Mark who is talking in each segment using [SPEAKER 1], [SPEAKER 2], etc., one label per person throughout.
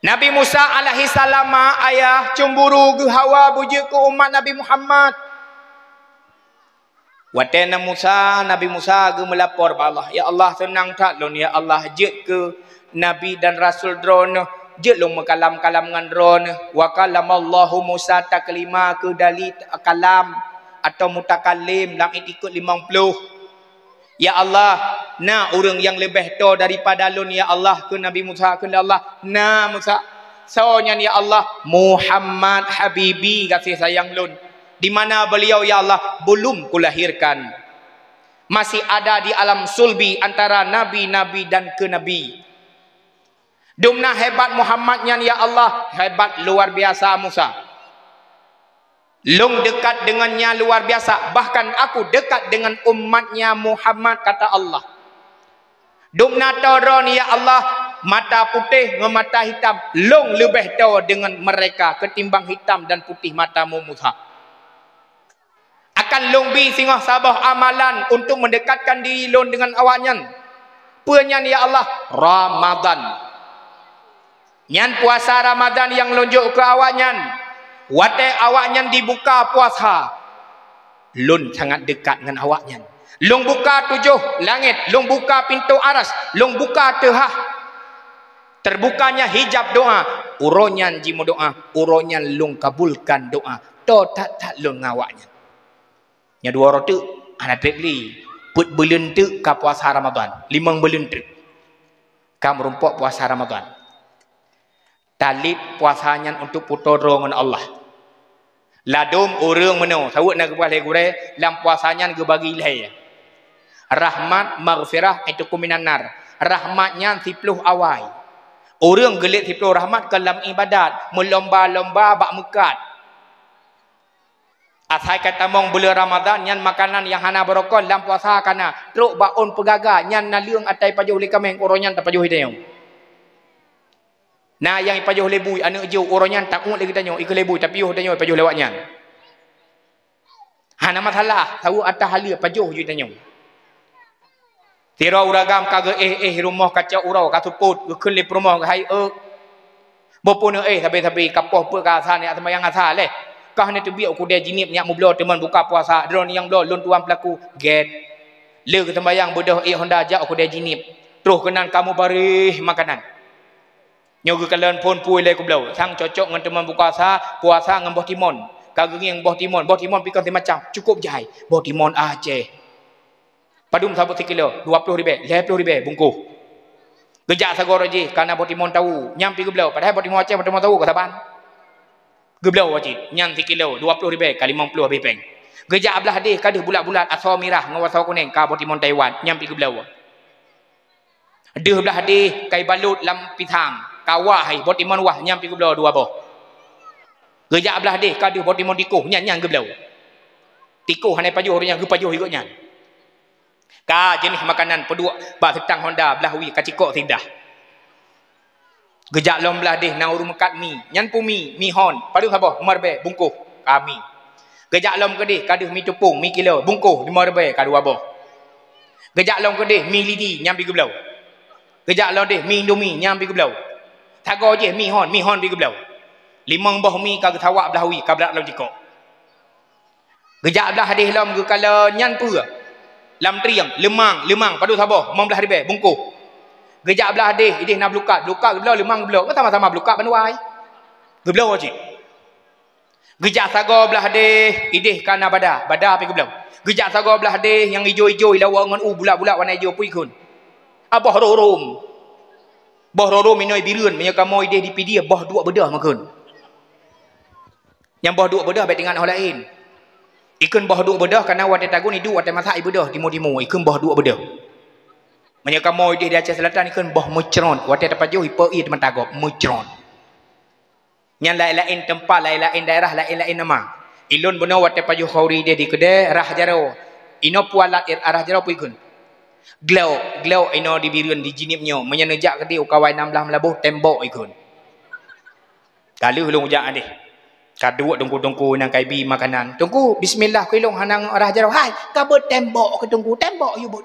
[SPEAKER 1] Nabi Musa alaihi salam ayah cemburu ke hawa bujuk ke umat Nabi Muhammad. Watena Nabi Musa ge melapor ba Allah, ya Allah senang tak lon ya Allah jet ke nabi dan rasul drone jet long makalam-kalam ngan drone wa kalamallahu Musa taklima ke dali kalam atau mutakallim dalam ikut 50. Ya Allah, na orang yang lebih to daripada lun ya Allah ke Nabi Musa ke Allah. Na Musa. Soalnya ya Allah Muhammad Habibi kasih sayang lun. Di mana beliau ya Allah belum kulahirkan. Masih ada di alam sulbi antara nabi-nabi dan ke nabi. Dumna hebat Muhammadnya ya Allah, hebat luar biasa Musa. Long dekat dengannya luar biasa. Bahkan aku dekat dengan umatnya Muhammad kata Allah. Dumna toron ya Allah mata putih dengan mata hitam. Long lebih tahu dengan mereka ketimbang hitam dan putih matamu Musa. Akan long bi singah sabah amalan untuk mendekatkan diri long dengan awaknya. Penyan ya Allah Ramadan. Nyan puasa Ramadan yang lonjok ke awaknya. Wate awaknya dibuka puasa. Lun sangat dekat dengan awaknya. Lung buka 7 langit. Lung buka pintu aras. Lung buka tehah. Terbukanya hijab doa. Uronyan jimu doa. Uronyan lung kabulkan doa. To tak lung awaknya. Nya dua roti. Anak tepli. Put bulan tu ka puasa Ramadan. 5 bulan tu. Kam rumpok puasa Ramadan. Talib puasanya untuk putorongan Allah. Ladum orang meno sawut nak puas legure lam puasanya ke bagi ilai. Rahmat maghfirah itu kuminanar. Rahmatnya 10 awai. Orang gelit 10 rahmat ke dalam ibadat, melomba-lomba bak mekat. Asai kata mong bulan Ramadan nyan makanan yang hana barokah lam puasa kana truk baun pegaga nyan naliung atai pajuh li kameng oronyan tak pajuh hidayong. Nah yang ipajuh lebui anak jauh orangnya tak ungut lagi tanya ikut lebui tapi yuh tanya ipajuh lewatnya. Hana masalah tahu atas halia pajuh je tanya. Tira uragam kaga rumah kaca urau katuput kelip rumah hai bopuna tapi kapoh pe ka asal ni atau yang asal leh. Kah ni tu biar aku dia jinip ni mu blo teman buka puasa drone yang blo lun tuan pelaku get. Le ke tembayang bodoh Honda ajak aku dia jinip. Terus kenan kamu barih makanan. Nyogu kalian pun puai le ku blau sang cocok dengan teman buka puasa dengan boh timon kageng yang boh timon pikir macam cukup jahai boh timon Aceh padum sabut 1 kilo 20 ribu bungkuh gejak sagor je karena boh timon tahu nyampi ku blau padahal boh timon Aceh boh timon tahu ke saban ke blau wajib nyam 1 kilo 20 ribu kali 50 ribu peng gejak belah hadis kaduh bulat-bulat asal merah dengan asal kuning ka boh timon Taiwan nyampi ku blau deh belah hadis kai balut lam pitang kawah hai bot imon wah nyampi ke belau 2 boh. Gejak belah deh kaduh bot imon tikuh nyan ke belau. Tikuh hanai pajuh orangnya ke pajuh ikutnya. Ka jenis makanan peduk bak setang Honda belah wi kacikok tidak. Gejak lom belah deh nau rumekat mi nyan pumi mi hon padu sabo marbe bungkuh kami. Gejak lom ke deh kaduh mi tepung mi kilo bungkuh 5 ribu ka 2 boh. Gejak lom ke deh mi lidi nyampi ke belau. Gejak lom deh mi Indomie nyampi ke belau. Tago je mi hon pergi belau. 5 boh mi ka tawak belah wi ka belah lam jikok. Gejak belah hadis lam ke kala nyan pu. Lam triang lemang padu saboh 15 ribu bungkuh. Gejak belah hadis idih nak belukat belau lemang belau ke sama-sama belukat panuai. Ke belau je. Gejak sago belah hadis idih kana bada pergi belau. Gejak sago belah hadis yang hijau-hijau lawa ngan bulat-bulat warna hijau pui kun. Abah rorom. Boh roro minoi birun menyaka moi dia dipidia boh 2 bedah makun. Yang boh 2 bedah baik dengan orang lain. Ikun boh 2 bedah karena wate tagun itu wate masak bedah timu-timu ikun boh 2 bedah. Menyaka moi dia di Aceh Selatan ikun boh mucron wate tapajuh ipai teman tagop mucron. Yang lain-lain tempat lain-lain daerah lain-lain nama. Ilun benar wate pajuh khauri dia di kedai rah jaro. Ino pualat arah jaro puikun. Glau ino di birun di jinipnya menyenejak ke dia ukawai 16 melabuh tembok ikun. Kalau long ujak adeh. Kaduk tungku-tungku nang kaibi makanan. Tungku bismillah kuilong hanang arah jaro. Hai, kabut tembok ke tungku tembok you but.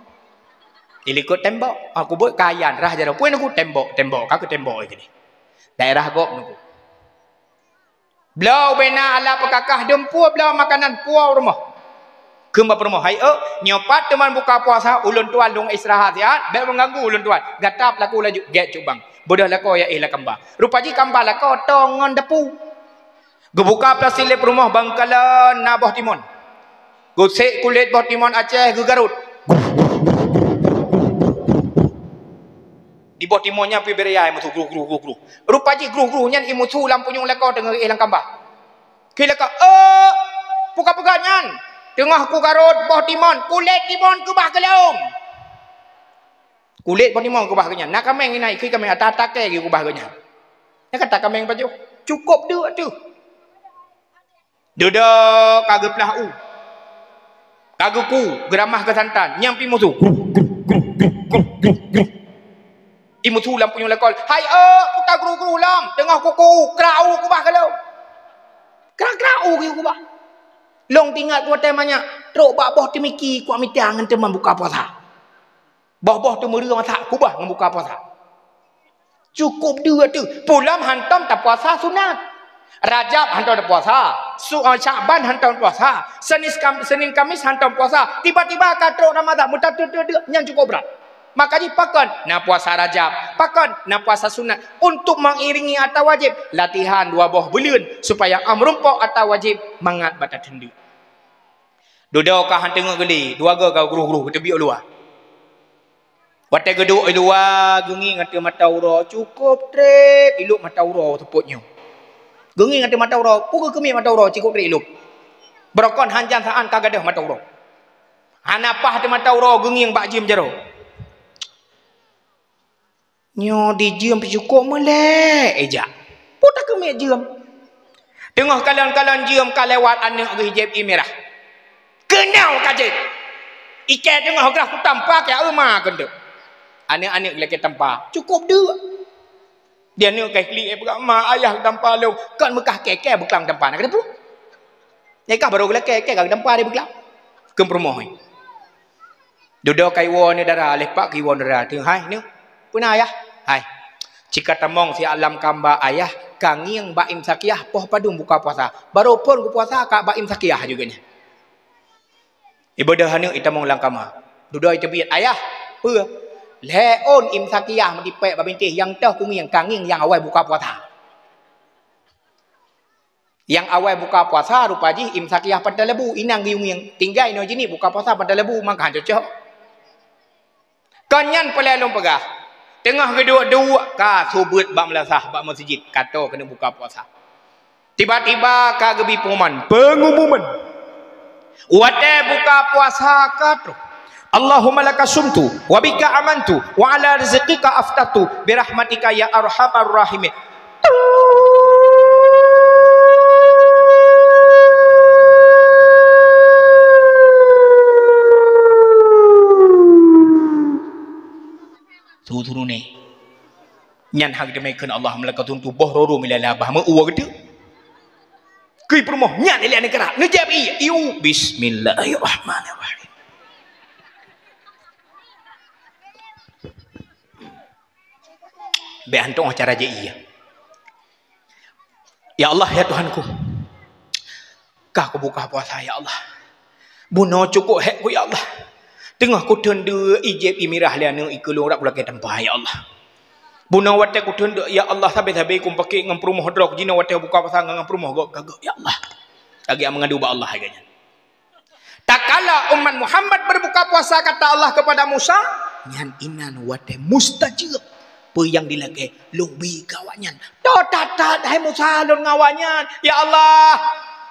[SPEAKER 1] Ilikut tembok. Aku buat kayan rah jaro. Puin aku tembok ka ke tembok iki ni. daerah gop nuku belau bena ala pekakah dempua belau makanan puau rumah kemba rumah hai nyopat teman buka puasa ulun tuan dong istirahat ya bel mengganggu ulun tuan gatap laku laju get cubang bodoh lako ya lah kamba rupaji kamba lako tongon depu gebuka plasilip rumah bangkalan nabah timon gosek kulit boh timon Aceh ke Garut di bawah timonnya pi beria mutu gru rupaji gru nyan imutu lampunyung lako tengah ilang kamba kilaka puka pukanyan tengah ku Garut bawah timon kulit timon ku bah keleung kulit bawah timon ku bah kenyan nak kameng inai ki kameng atatake gi ku bah kenyan nak kata kameng baju cukup dia tu duduk kagep lah kagep ku geramah ke santan nyampi mutu imutu lampunyung lekol hai puka gru lam tengah kuku krau ku bah keleung krau gi ku bah long tinggal ku temanya trok bak boh temiki ku amitiang teman buka puasa boh tu meriang tak ku bah membuka puasa cukup dua tu pulam hantam tak puasa sunat Rajab hantam tak puasa Syaban hantam puasa Senin Kamis hantam puasa tiba-tiba katrok Ramadan mutatur yang cukup berat makanya pakan nak puasa Rajab pakan nak puasa sunat untuk mengiringi atau wajib latihan 2 buah bulan supaya amrumpok atau wajib mangat batat hendak duduk kah tengok geli 2 kau guru tebiak luar watai geduk luar gengi ngata mata ura cukup trip iluk mata ura teputnya gengi ngata mata ura pukul kemi mata ura cukup trip iluk berokon hanjan saan kagadah mata ura hanapah te mata ura gengi yang bak jim jero nyo di jam cukup melek eja putak kemi jam tengah kalan-kalan jam kalewat anak hijab merah kenal kajet ikat tengah gerah ku tampak ya emak kende anak-anak lagi tampak cukup dia ni kai klik mak ayah tampak lu kan mekah keke beklang tampak nak depu ya kah baru gula keke gak tampak dia beklang ke rumah duduk kai wo ni darah lepak ki wo darah teng hai ni punah ayah hai jika temong si alam kamba ayah kangiang baim sakiyah poh padung buka puasa baru pun ku puasa kak baim sakiyah juganya ibadah ni kita mong langkama duduk itu biat ayah leon imsakiyah medipek babintih yang tah kumi yang kanging yang awal buka puasa rupaji imsakiyah pada lebu inang giung yang tinggal no jini buka puasa pada lebu maka cocok kanyan pelelong pegah tengah kedua-dua ka subut bak melasah bak masjid kata kena buka puasa tiba-tiba ka gebi pengumuman wate buka puasa katu Allahumma laka sumtu wa bika amantu wa ala rizqika aftatu birahmatika ya arhamar rahimin turune nyan hak demikian Allah melakatung tubuh rodo milalabah meuwa gede kui permoh nyan ile ane kerak ngejab iu bismillahirrahmanirrahim be antong acara je iya ya Allah ya Tuhanku kah ku buka puasa ya Allah buno cukup hek ku ya Allah tengah ku tende ijib imirah liana ikulung rak bulak tempat ya Allah buno wate ku tende ya Allah sabe-sabe ku pakai ngam perumah drok jina wate buka puasa ngam perumah gagak ya Allah lagi mengadu ba Allah agaknya tak kala umat Muhammad berbuka puasa kata Allah kepada Musa nyan inan wate mustajib yang dilage lumbi kawanyan totat hai Musa lun ngawanyan ya Allah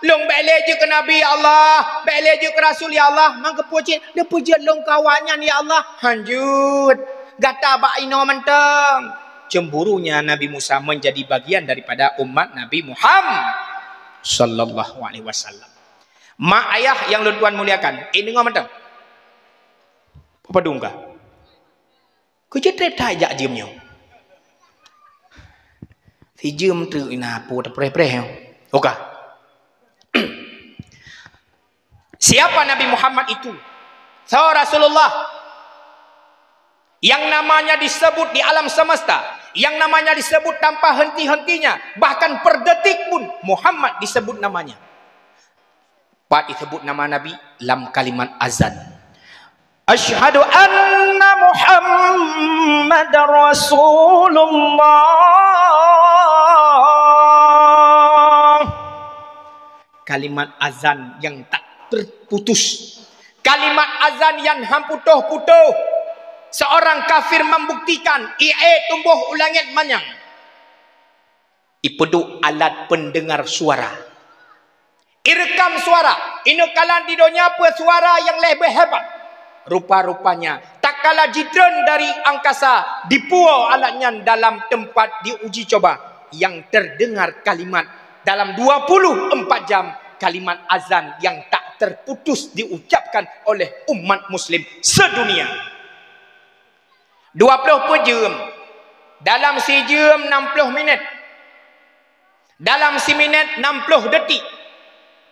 [SPEAKER 1] lung bele je ke Nabi ya Allah bele je ke Rasul ya Allah mangke puji de pujian lung kawanyan ya Allah hanjut gata ba ino menteng cemburunya Nabi Musa menjadi bagian daripada umat Nabi Muhammad sallallahu alaihi wasallam mak ayah yang lu tuan muliakan ini ngom menteng apa dungka ku jetrep tajak diemnya si jem tu ina pu preh-preh oka siapa Nabi Muhammad itu Rasulullah yang namanya disebut di alam semesta yang namanya disebut tanpa henti-hentinya, bahkan per detik pun Muhammad disebut namanya. Pak disebut nama Nabi dalam kalimat azan. Asyhadu anna Muhammadar Rasulullah. Kalimat azan yang tak terputus. Kalimat azan yang hamputuh-putuh. Seorang kafir membuktikan tumbuh ulangit manyang. Ipeduk alat pendengar suara. Irekam suara. Inukalan di dunia apa suara yang lebih hebat. Rupa-rupanya tak kalah jidran dari angkasa dipuau alatnya dalam tempat diuji coba. Yang terdengar kalimat dalam 24 jam. Kalimat azan yang tak terputus diucapkan oleh umat muslim sedunia. 20 jam. Dalam sejam 60 minit. Dalam seminit 60 detik.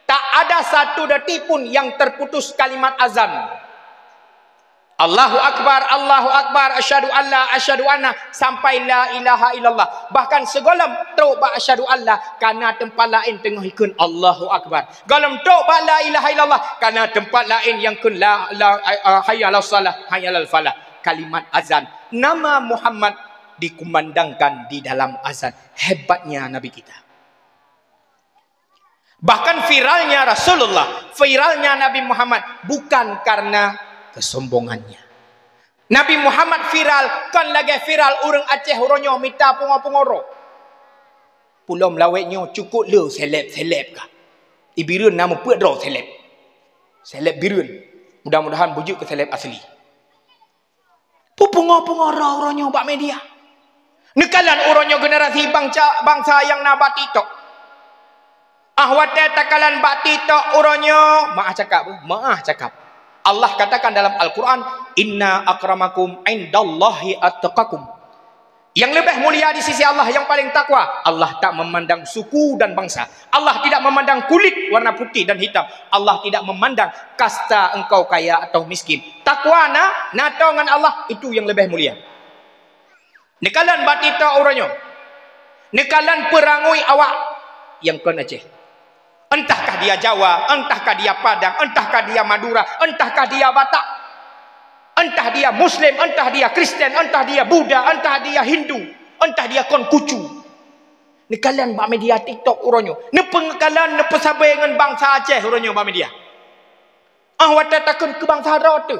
[SPEAKER 1] Tak ada satu detik pun yang terputus kalimat azan. Allahu Akbar, Allahu Akbar, asyhadu alla, asyhadu anna, sampai la ilaha illallah. Bahkan segolam tok ba asyhadu alla, karena tempat lain tengah ikun Allahu Akbar. Golam tok ba la ilaha illallah, karena tempat lain yang kun la hayya ala salah, hayya ala falah. Kalimat azan. Nama Muhammad dikumandangkan di dalam azan. Hebatnya Nabi kita. Bahkan viralnya Rasulullah, viralnya Nabi Muhammad bukan karena kesombongannya. Nabi Muhammad viral, kan lagi viral orang Aceh oronyo minta pungoro. Pulau Melawetnya cukup le seleb kah? Ibirun nama pedro seleb. Seleb birun. Mudah-mudahan bujuk ke seleb asli. Pungoro oronyo bak media. Nekalan oronyo generasi bangsa yang nabat itu. Ahwate takalan bakti tok uronyo. Maaf cakap. Allah katakan dalam Al-Quran, inna akramakum indallahi attaqakum. Yang lebih mulia di sisi Allah yang paling takwa. Allah tak memandang suku dan bangsa. Allah tidak memandang kulit warna putih dan hitam. Allah tidak memandang kasta engkau kaya atau miskin. Takwa nato dengan Allah itu yang lebih mulia. Nekalan bakti tok uronyo. Nekalan perangui awak yang kon Aceh. Entahkah dia Jawa, entahkah dia Padang, entahkah dia Madura, entahkah dia Batak, entah dia Muslim, entah dia Kristen, entah dia Buddha, entah dia Hindu, entah dia Konghucu. Ni kalian bak media TikTok uronyo. Ni pengkalan ni pesabai dengan bangsa Aceh uronyo bak media. Wata takun ke bangsa tu.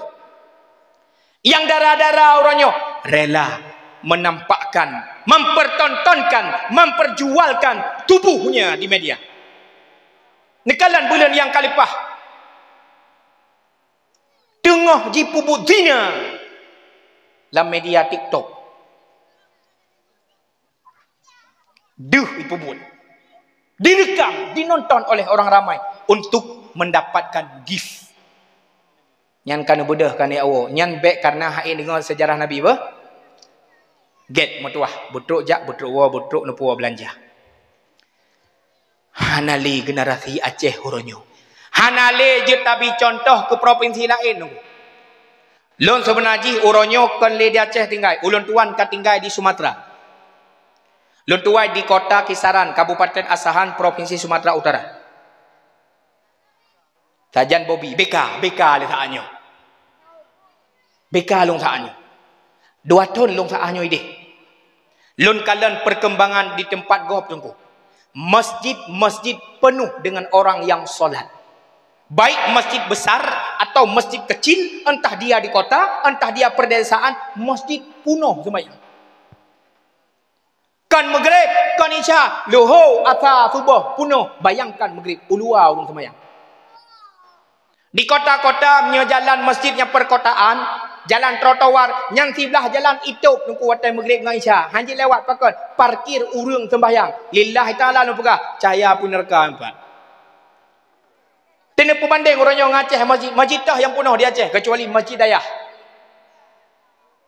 [SPEAKER 1] Yang darah-darah uronyo rela menampakkan, mempertontonkan, memperjualkan tubuhnya di media. Nekalan bulan yang kalipah tengah jipubut zina dalam media TikTok. Ipubut. Direkam, dinonton oleh orang ramai untuk mendapatkan gift. Nyan kana bedah kan ya awo. Nyan baik karena hai dengar sejarah Nabi ba? Get mutuah, butruk jak, butruk wa, butruk nupuwa belanja. Hanali generasi Aceh huronyo. Hanale je tabi contoh ke provinsi lain. Lon sebenarnya uronyo kan le di Aceh tinggal. Ulun tuan kan tinggal di Sumatera. Lon tuan di kota Kisaran, Kabupaten Asahan, Provinsi Sumatera Utara. Sajan Bobi, BK le saanyo. BK long saanyo. 2 tahun long saanyo ide. Lon kalian perkembangan di tempat gob tunggu. Masjid penuh dengan orang yang solat. Baik masjid besar atau masjid kecil, entah dia di kota, entah dia perdesaan, masjid penuh sembahyang. Kan maghrib, kan isya, luhur, asar, subuh penuh. Bayangkan maghrib, ulua orang sembahyang. Di kota-kota punya jalan masjidnya perkotaan, jalan trotoar, yang sebelah jalan itu nunggu waktu maghrib dengan isya. Hanji lewat pakon, parkir urung sembahyang. Lillahi ta'ala nunggu pegah, cahaya pun nerka empat. Tena perbanding orang yang Aceh, masjid dah yang penuh di Aceh, kecuali Masjid Dayah.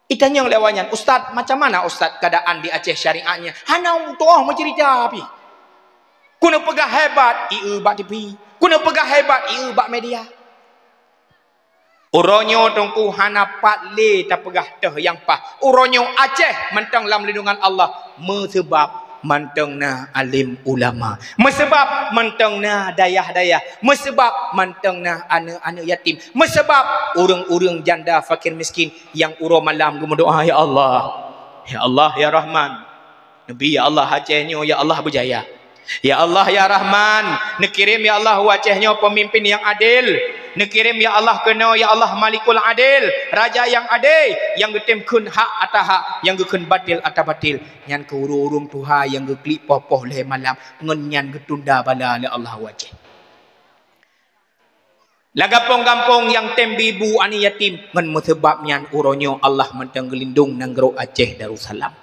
[SPEAKER 1] Itanya lewatnya, Ustaz, macam mana Ustaz keadaan di Aceh syariatnya? Hana tuah mencerita api. Kuna pegah hebat, bak TV. Kuna pegah hebat, bak media. Uronyo tungku hana patle tapegah teh yang pah. Uronyo Aceh mentang lam lindungan Allah. Mesebab mantengna alim ulama. Mesebab mantengna dayah-dayah. Mesebab mantengna anak-anak yatim. Mesebab urang-urang janda fakir miskin yang uro malam berdoa, ya Allah. Ya Allah ya Rahman. Nabi ya Allah Acehnya ya Allah berjaya. Ya Allah ya Rahman, nekirim ya Allah Acehnya pemimpin yang adil. Nekirim ya Allah kena ya Allah Malikul Adil, raja yang adil, yang getemkeun hak atas hak, yang gekeun batil atas batil. Nyan ke urung Tuhan yang geklik popoh le malam, ngenyan getunda bala le Allah Aceh. Lagampong-gampong yang tembibu ani yatim ngan mesebab nyan uronyo Allah mentang gelindung nang gero Aceh Darussalam.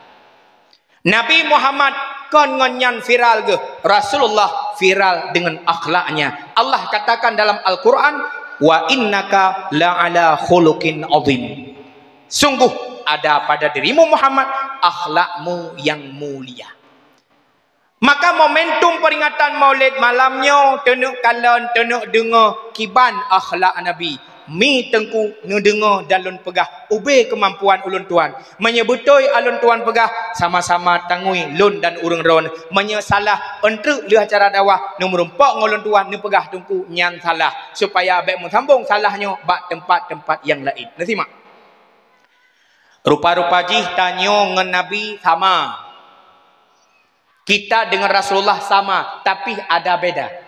[SPEAKER 1] Nabi Muhammad kon ngonyan viral ke Rasulullah viral dengan akhlaknya. Allah katakan dalam Al-Quran, wa innaka la'ala khuluqin azim. Sungguh ada pada dirimu Muhammad akhlakmu yang mulia. Maka momentum peringatan Maulid malamnya tenuk kalan tenuk dengar kiban akhlak Nabi. Mi tengku ngedengar dalun pegah ube kemampuan ulun tuan menyebutoi alun tuan pegah sama-sama tangui lun dan urang ron menyesalah entre lihat cara dakwah nomor 4 ngulun tuan ni pegah tungku nyan salah supaya abek sambung salahnya bak tempat-tempat yang lain. Nasimak rupa-rupa jih tanyo ngen Nabi sama, kita dengan Rasulullah sama, tapi ada beda.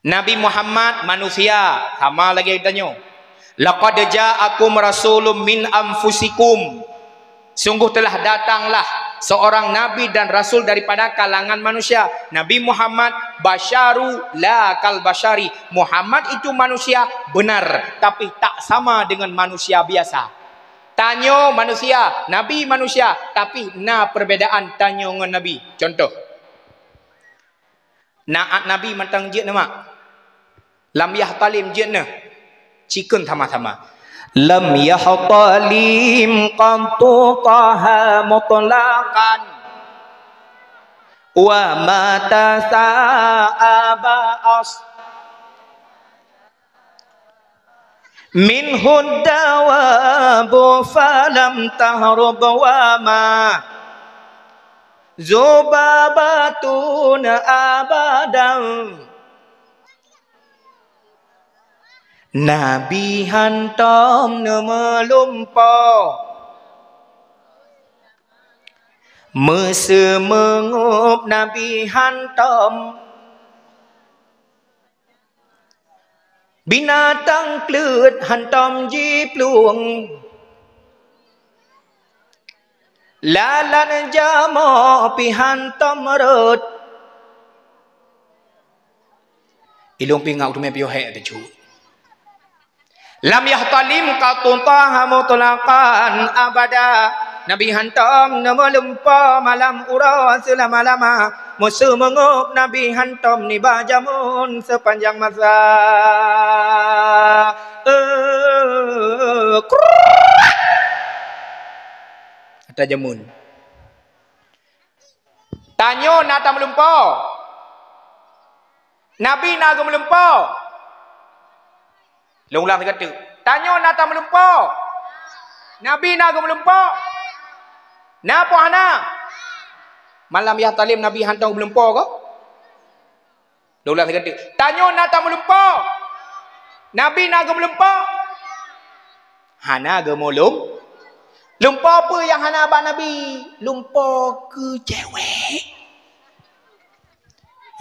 [SPEAKER 1] Nabi Muhammad manusia, sama lagi ditanya. Laqad ja'akum rasulun min anfusikum. Sungguh telah datanglah seorang nabi dan rasul daripada kalangan manusia. Nabi Muhammad basyaru la kal basyari. Muhammad itu manusia benar, tapi tak sama dengan manusia biasa. Tanyo manusia, nabi manusia, tapi na perbedaan tanyo dengan nabi. Contoh. Naat nabi mentang je nama. Lam yahtalim jena cikun sama-sama. Lam yahtalim qantu taha mutlaqan wa mata sa'aba as min hudawabu falam tahrub wa ma zubabatun abadan. Nabi hantam nemelumpa mese mengup Nabi hantam binatang klut hantam jipluang lalan jama pi hantam rut ilung pingau tu me pio he tu. Lam yahtalim qatutaha mutlaqan abada. Nabi hantam nama lempa malam ura selama-lama. Musuh mengup Nabi hantam ni bajamun sepanjang masa. Kata jamun. Tanyo nata melempa. Nabi naga melempa. Long-long kata, tanyo nata melempa. Nabi naga melempa. Napa hana? Malam yahtalim Nabi hantam melempa ke? Long-long kata, tanyo nata melempa. Nabi naga melempa. Hana ge molum. Lumpa apa yang hana abang Nabi? Lumpa ke cewek.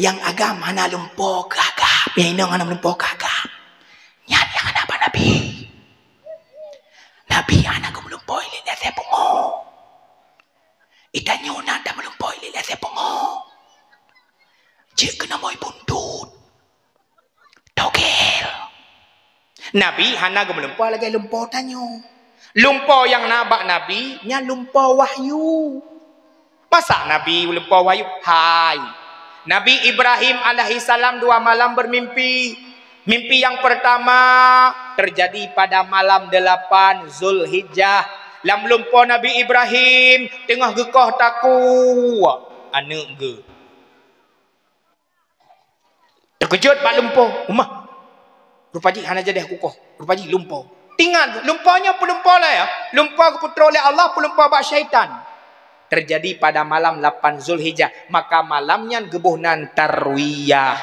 [SPEAKER 1] Yang agam hana lumpa ke agam. Yang inang hana lumpa ke agam. Yang hana abang Nabi. Nabi hana ge melumpa ilik lese pungo. Itanyo nanda melumpa ilik lese pungo. Cik kena moi buntut. Togel. Nabi hana ge melumpa lagi lumpa tanyo. Lumpa yang nabak Nabi nya lumpa wahyu. Masa Nabi lumpa wahyu? Hai. Nabi Ibrahim alaihi salam 2 malam bermimpi. Mimpi yang pertama terjadi pada malam 8 Zulhijjah. Lam lumpa Nabi Ibrahim tengah gekah taku anak ge. Terkejut pak lumpa. Umah. Rupaji hana jadi kukuh. Rupaji lumpur. Tinggal lumpurnya pun lumpur lah ya. Lumpur keputra oleh Allah pun lumpur bak syaitan. Terjadi pada malam 8 Zulhijjah. Maka malamnya gebuhnan tarwiyah.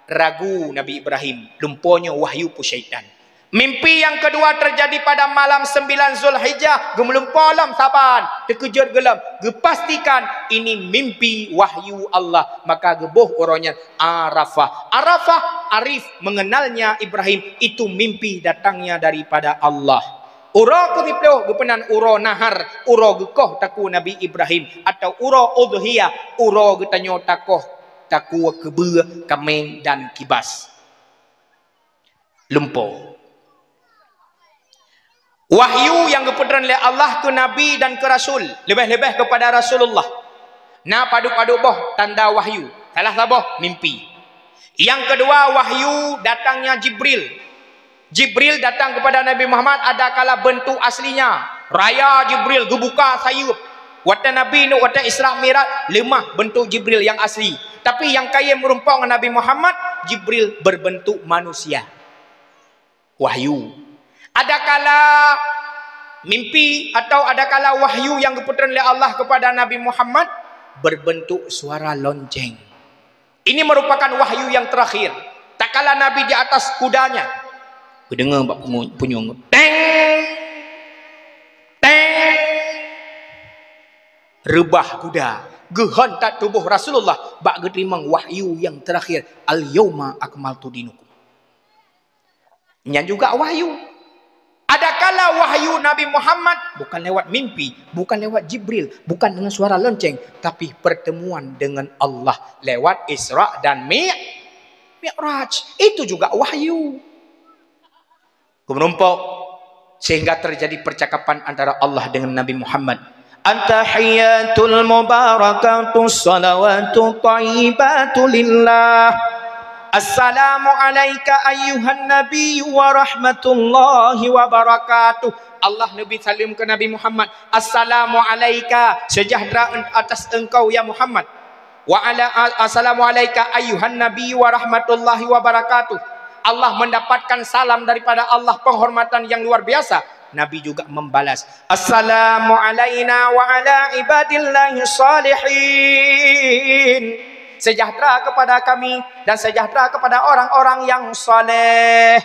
[SPEAKER 1] Ragu Nabi Ibrahim. Lumpurnya wahyu pu syaitan. Mimpi yang kedua terjadi pada malam 9 Zulhijjah. Gemelumpur alam saban. Terkejut gelam. Gepastikan ini mimpi wahyu Allah. Maka gebuh orangnya Arafah. Arafah, Arif mengenalnya Ibrahim. Itu mimpi datangnya daripada Allah. Ura kutiploh gepenan ura nahar. Ura gekoh taku Nabi Ibrahim. Atau ura udhiyah. Ura getanyo takoh. Taku kebe, kameng dan kibas. Lumpur. Wahyu yang keputeran oleh Allah ke Nabi dan ke Rasul. Lebih-lebih kepada Rasulullah. Nah padu-padu boh tanda wahyu. Salah saboh mimpi. Yang kedua wahyu datangnya Jibril. Jibril datang kepada Nabi Muhammad ada kala bentuk aslinya. Raya Jibril gebuka sayup. Wata Nabi nu wata Isra Mi'raj lemah bentuk Jibril yang asli. Tapi yang kaya merumpang Nabi Muhammad Jibril berbentuk manusia. Wahyu. Adakala mimpi atau adakala wahyu yang keputeran oleh Allah kepada Nabi Muhammad berbentuk suara lonceng. Ini merupakan wahyu yang terakhir. Tak kala Nabi di atas kudanya. Kedengar bak punyung. Teng. Teng. Rebah kuda. Gehantat tubuh Rasulullah bak geterimang wahyu yang terakhir. Al-yawma akmaltu dinukum. Yang juga wahyu. Adakala wahyu Nabi Muhammad bukan lewat mimpi, bukan lewat Jibril, bukan dengan suara lonceng, tapi pertemuan dengan Allah lewat Isra dan Mi'raj. Itu juga wahyu. Kemudian sehingga terjadi percakapan antara Allah dengan Nabi Muhammad. Antahiyatul mubarakatus salawatu thayyibatu lillah. Assalamu alayka ayyuhan nabi wa rahmatullahi wa barakatuh. Allah Nabi salim ke Nabi Muhammad. Assalamu alayka, sejahtera atas engkau ya Muhammad. Wa ala assalamu alayka ayyuhan nabi wa rahmatullahi wa barakatuh. Allah mendapatkan salam daripada Allah, penghormatan yang luar biasa. Nabi juga membalas. Assalamu alayna wa ala ibadillahi salihin. Sejahtera kepada kami dan sejahtera kepada orang-orang yang saleh.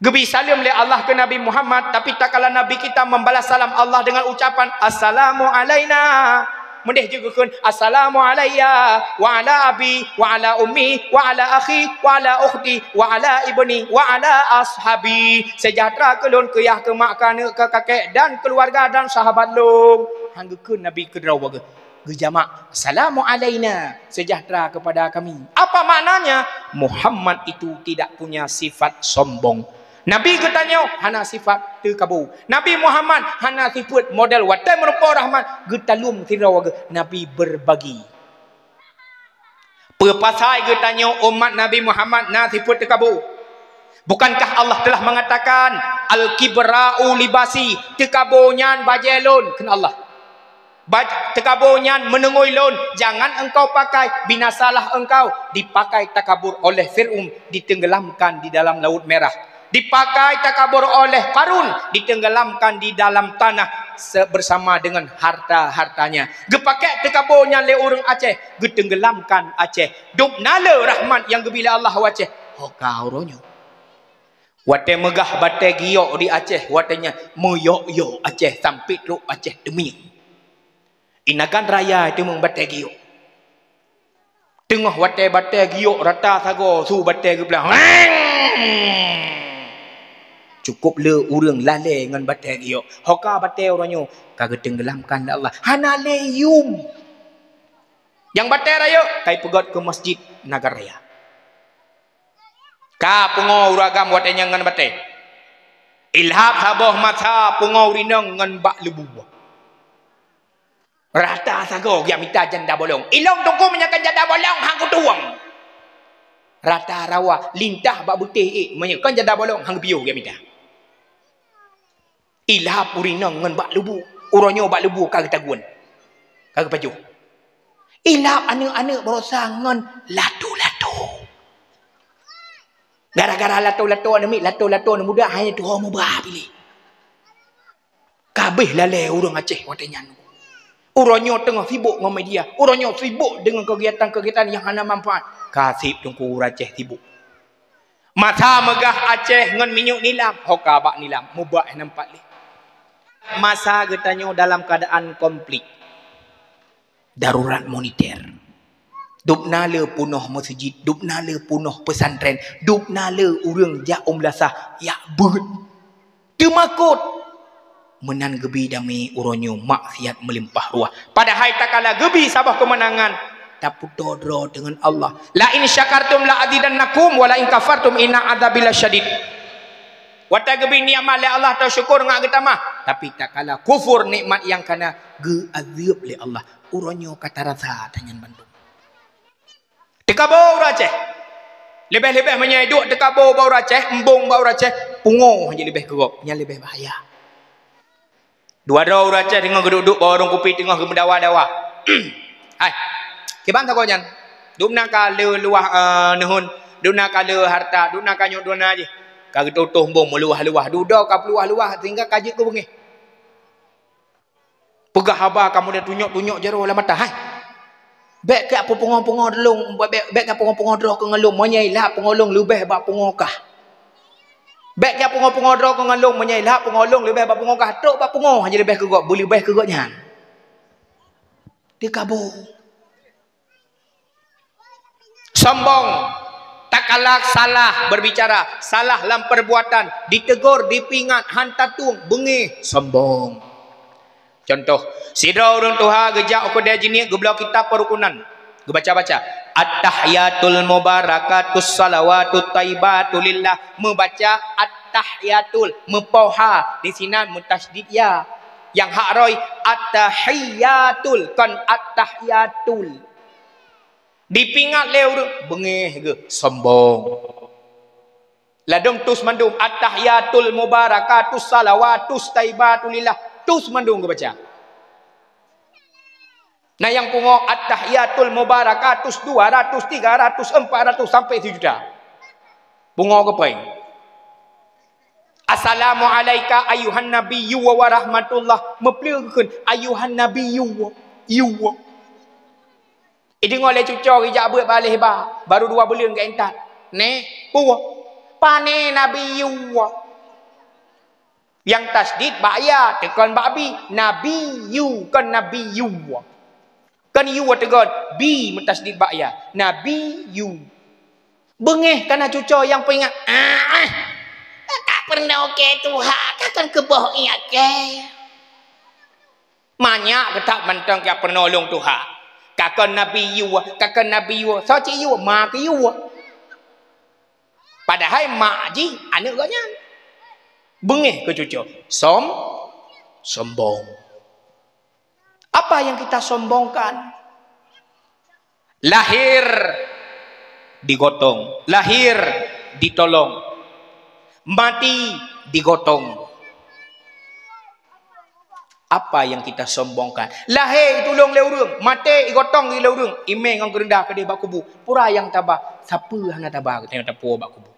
[SPEAKER 1] Gebi salam oleh Allah ke Nabi Muhammad, tapi tak kala Nabi kita membalas salam Allah dengan ucapan Assalamu alayna. Mendeh juga kan Assalamu alayya wa ala abi wa ala ummi wa ala akhi wa ala ukhti wa ala ibni wa ala ashabi. Sejahtera ke lun ke yah ke mak ke kakek dan keluarga dan sahabat lun. Hangga ke Nabi ke draw baga. Gejamak Assalamu alayna, sejahtera kepada kami. Apa maknanya? Muhammad itu tidak punya sifat sombong. Nabi ketanya hana sifat terkabur. Nabi Muhammad hana sifat model watai merupa rahmat getalum tirawaga. Nabi berbagi. Perpasai ketanya umat Nabi Muhammad na sifat terkabur. Bukankah Allah telah mengatakan al-kibra'u libasi, terkaburnya bajelun ken Allah. Tekaburnyan menengoi lon, jangan engkau pakai, binasalah engkau. Dipakai takabur oleh Fir'aun, ditenggelamkan di dalam laut merah. Dipakai takabur oleh Qarun, ditenggelamkan di dalam tanah bersama dengan harta-hartanya. Gepakai tekaburnya le orang Aceh, getenggelamkan Aceh. Duk nala rahmat yang gebila Allah Aceh. Hoka uronyo. Wate megah bate giok di Aceh, watenya moyok-yok Aceh sampai ruk Aceh demi. Inagan raya itu membate giok. Tengah wate bate giok rata sago su bate geblang. Cukup le urang lale dengan bate giok. Hoka bate oranyo kagak tenggelamkan Allah. Hana leyum. Yang bate raya kai pegot ke masjid Nagar Raya. Ka pungo uragam watenya ngan bate. Ilhab saboh mata pungo rinang ngan bak lebu. Rata sago dia minta janda bolong. Ilong tunggu menyakan janda bolong hang kutuang. Rata rawa lintah bak butih menyakan janda bolong hang piu dia minta. Ilhab urinang ngan bak lebu. Uronyo bak lebu kagak taguan. Kagak paju. Ilhab anak-anak berusaha ngan latu-latu. Gara-gara lato-lato ni lato-lato ni muda hanya tu orang mubah pilih. Kabeh lalai orang Aceh watanya. Orangnya tengah sibuk dengan media. Orangnya sibuk dengan kegiatan-kegiatan yang hana manfaat. Kasih tungku Aceh sibuk. Masa megah Aceh dengan minyak nilam. Hoka bak nilam. Mubah nampak ni. Masa getanya dalam keadaan konflik. Darurat moneter. Dupna le punuh masjid. Dupna le punuh pesantren. Dupna le urang jak lasah. Ya ber. Temakut. Menan gebi dami uronyo maksiat melimpah ruah. Padahal tak kala gebi sabah kemenangan. Tak putodro dengan Allah. La in syakartum la azidannakum wa la in kafartum inna adzabil syadid. Wata gebi nikmat le Allah tau syukur ngak kita mah. Tapi tak kala kufur nikmat yang kana ge azab le Allah. Uronyo kata rasa tanyan Bandung. Tekabau Aceh. Lebih-lebih menyeduk tekabau bau Aceh, embung bau Aceh, pungo je lebih kerok, yang lebih bahaya. Dua orang Aceh tengah duduk bawa orang kopi tengah ke mendawa-dawa. Hai. Kiban tak kau nyan? Dupna kala luah nehun, dupna kala harta, dupna kanyuk duna aje. Kau tutuh bom meluah-luah, duduk kau peluah-luah sehingga kaji kau bengih. Pegah haba kamu dah tunjuk-tunjuk jero lah mata. Hai. Bek ke apa pengong-pengong delung, bek ke pengong-pengong drok ke ngelung, menyailah pengolong lebih bak pengokah. Bek ke pengong-pengong drok ke ngelung, menyailah pengolong lebih bak pengokah. Tok bak pengong aja lebih kegok, boleh lebih kegoknya. Dia kabur. Sombong. Tak kalah salah berbicara, salah dalam perbuatan, ditegur, dipingat, hantatung, bengih, sombong. Contoh, sidra orang Tuhan gejak aku dia jenis gebelah kitab perukunan. Gebaca-baca. At-tahiyatul mubarakatus salawatut taibatu lillah. Membaca at-tahiyatul. Mempauha. Di sini mutasydid ya. Yang hak roi at-tahiyatul. Kan at-tahiyatul. Dipingat leu bengih ke sombong. Ladung tus mandum at-tahiyatul mubarakatus salawatus taibatu lillah. Tus mandung ke baca. Nah yang pungo at-tahiyatul mubarakatus 200, 300, 400 sampai 1 juta. Pungo ke pain. Assalamu alayka ayuhan nabiyyu wa rahmatullah. Meplekeun ayuhan nabiyyu wa. Dengar le cucor ijak beut balih ba. Baru 2 bulan ke entat. Ne, puwa. Pane nabiyyu wa. Yang tasdid ba'ya tekan ba'bi nabiyu kan nabiyu kan yu tekan bi mentasdid ba'ya nabiyu bengih kana cuco yang peringat tak pernah okey Tuhan takkan keboh iya ke banyak ketak mentang ke penolong Tuhan kakak nabiyu so cik yu mak yu padahal mak ji anak gaknya bengih ke cucu. Sombong. Apa yang kita sombongkan? Lahir digotong. Lahir ditolong. Mati digotong. Apa yang kita sombongkan? Lahir tolong leurung. Mati digotong di leurung. Imeng ang kerendah ke dia bak kubu. Pura yang tabah. Siapa yang tabah? Tengok tapu bak kubu.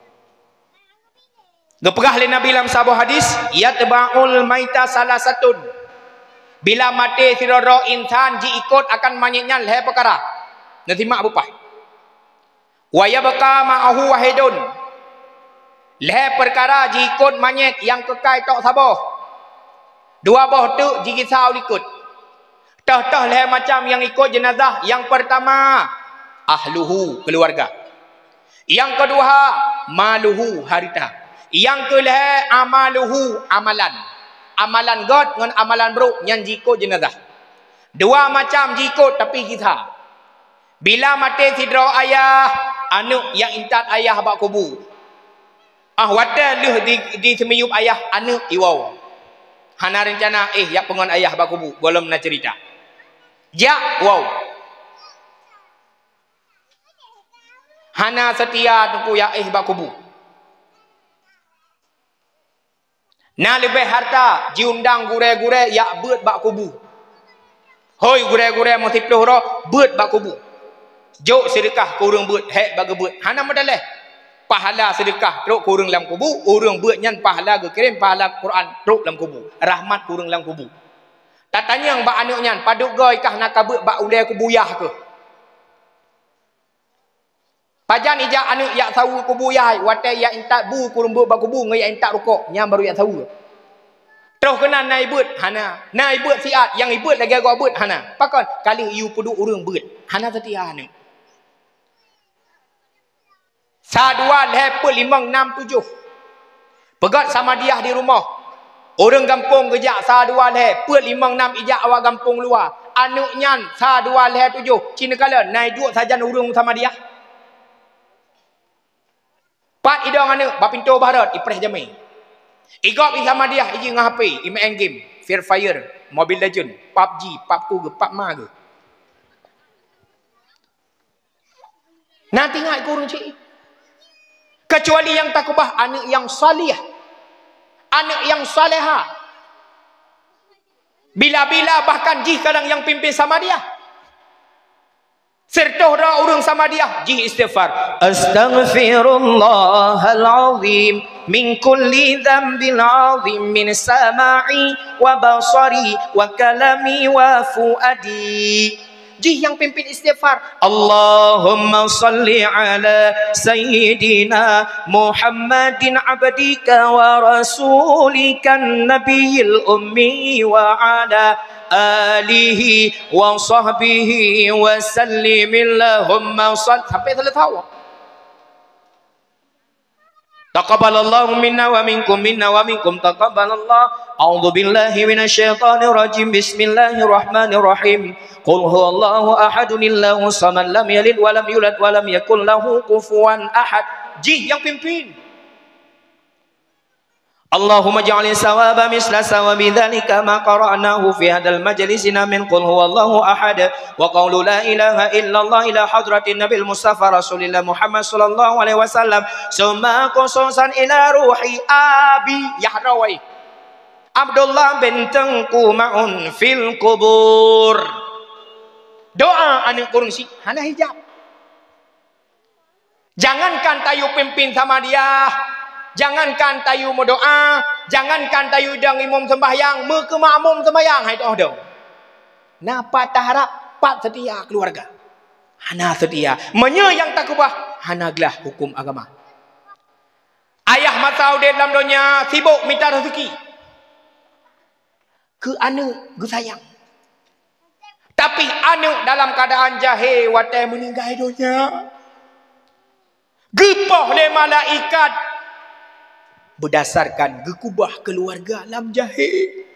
[SPEAKER 1] Gepegah oleh Nabi dalam sebuah hadis, yatba'ul maita salah satun. Bila mati siroro insan ji ikut akan manyiknya leher perkara. Nanti mak bupai. Wa yabqa ma'ahu wahidun. Leher perkara ji ikut manyik yang kekal tok sabar. 2 boh tu ji kisau ikut. Tah leher macam yang ikut jenazah. Yang pertama ahluhu keluarga. Yang kedua maluhu harita. Yang kelih amaluhu amalan. Amalan God dengan amalan buruk yang jikut jenazah. 2 macam jikut tapi kita. Bila mati sidra ayah, anak yang intat ayah bak kubu. Wadah leh di semiyup ayah anak iwau. Hana rencana ya pengon ayah bak kubu, belum nak cerita. Ja wow. Hana setia tunggu ya bak kubu. Nah lebih harta diundang gure-gure ya beut bak kubu. Hoi gure-gure mau 10 ro beut bak kubu. Jok sedekah kurang beut hek bagi beut. Hana medaleh. pahala sedekah teruk kurang dalam kubur, orang buat nyan pahala ke kirim pahala Quran teruk dalam kubur, rahmat kurang dalam kubur. Tak tanya yang bak anak nyan paduk goi kah nak kabut bak ulai kubuyah ke. Pajan ijak anak yak tahu kubuyah, watai yak intak bu kurang buat bak kubur ngai yak intak rokok, nyam baru yak tahu. Terus kena nai beut hana, nai beut siat yang ibut lagi agak beut hana. Pakon kali you peduk urang beut, hana setia hana. Sadua lepe 5 6 7. Pegat sama dia di rumah. Orang kampung kejak sadua leh, per 5 6 ijak awak kampung luar. Anak nyan sadua leh 7. Cina kala naik duduk saja urung sama dia. Pat idong anak bapintu barat ipreh jamai. Igop sama dia iji ngah HP, main game, Free Fire, Mobile Legend, PUBG, PUBG, PUBMA ke. Nanti ngak kurung cik. Kecuali yang takubah anak yang salih. Anak yang saleha. Bila-bila bahkan jih kadang yang pimpin sama dia. Serta orang sama dia jih istighfar. Astaghfirullahal azim min kulli dhanbil azim min sama'i wa basari wa kalami wa fuadi. Jih yang pimpin istighfar. Allahumma salli ala sayyidina Muhammadin abdika wa rasulika nabiyil ummi wa ala alihi wa sahbihi wa sallim Allahumma salli sampai selesai. Taqabbalallahu minna wa minkum taqabbalallah. A'udzu billahi minasyaitonir rajim. Bismillahirrahmanirrahim. Qul huwallahu ahadun Allahu samad lam yalid wa lam yulad wa lam yakul lahu kufuwan ahad. Jih yang pimpin. Allahumma ja'alni sawaba misla sawabi dzalika ma qara'nahu fi hadzal majlisina min qul huwallahu ahad wa qawlu la ilaha illallah ila hadratin nabil mustafa rasulillah Muhammad sallallahu alaihi wasallam summa khususan ila ruhi abi yahrawai Abdullah bin Tengku Ma'un fil kubur. Doa anak kurungsi hana hijab. Jangankan tayu pimpin sama dia, jangankan tayu berdoa, jangankan tayu dang imam sembahyang, ke makmum sembahyang hai doh dong. Napa taharap pat setia keluarga. Hana setia, menye yang takubah hanaglah hukum agama. Ayah masa udah dalam dunia sibuk minta rezeki. Ke anak ge sayang. Tapi anak dalam keadaan jahil watai meninggal dunia. Gepah le malaikat berdasarkan gekubah keluarga alam jahil.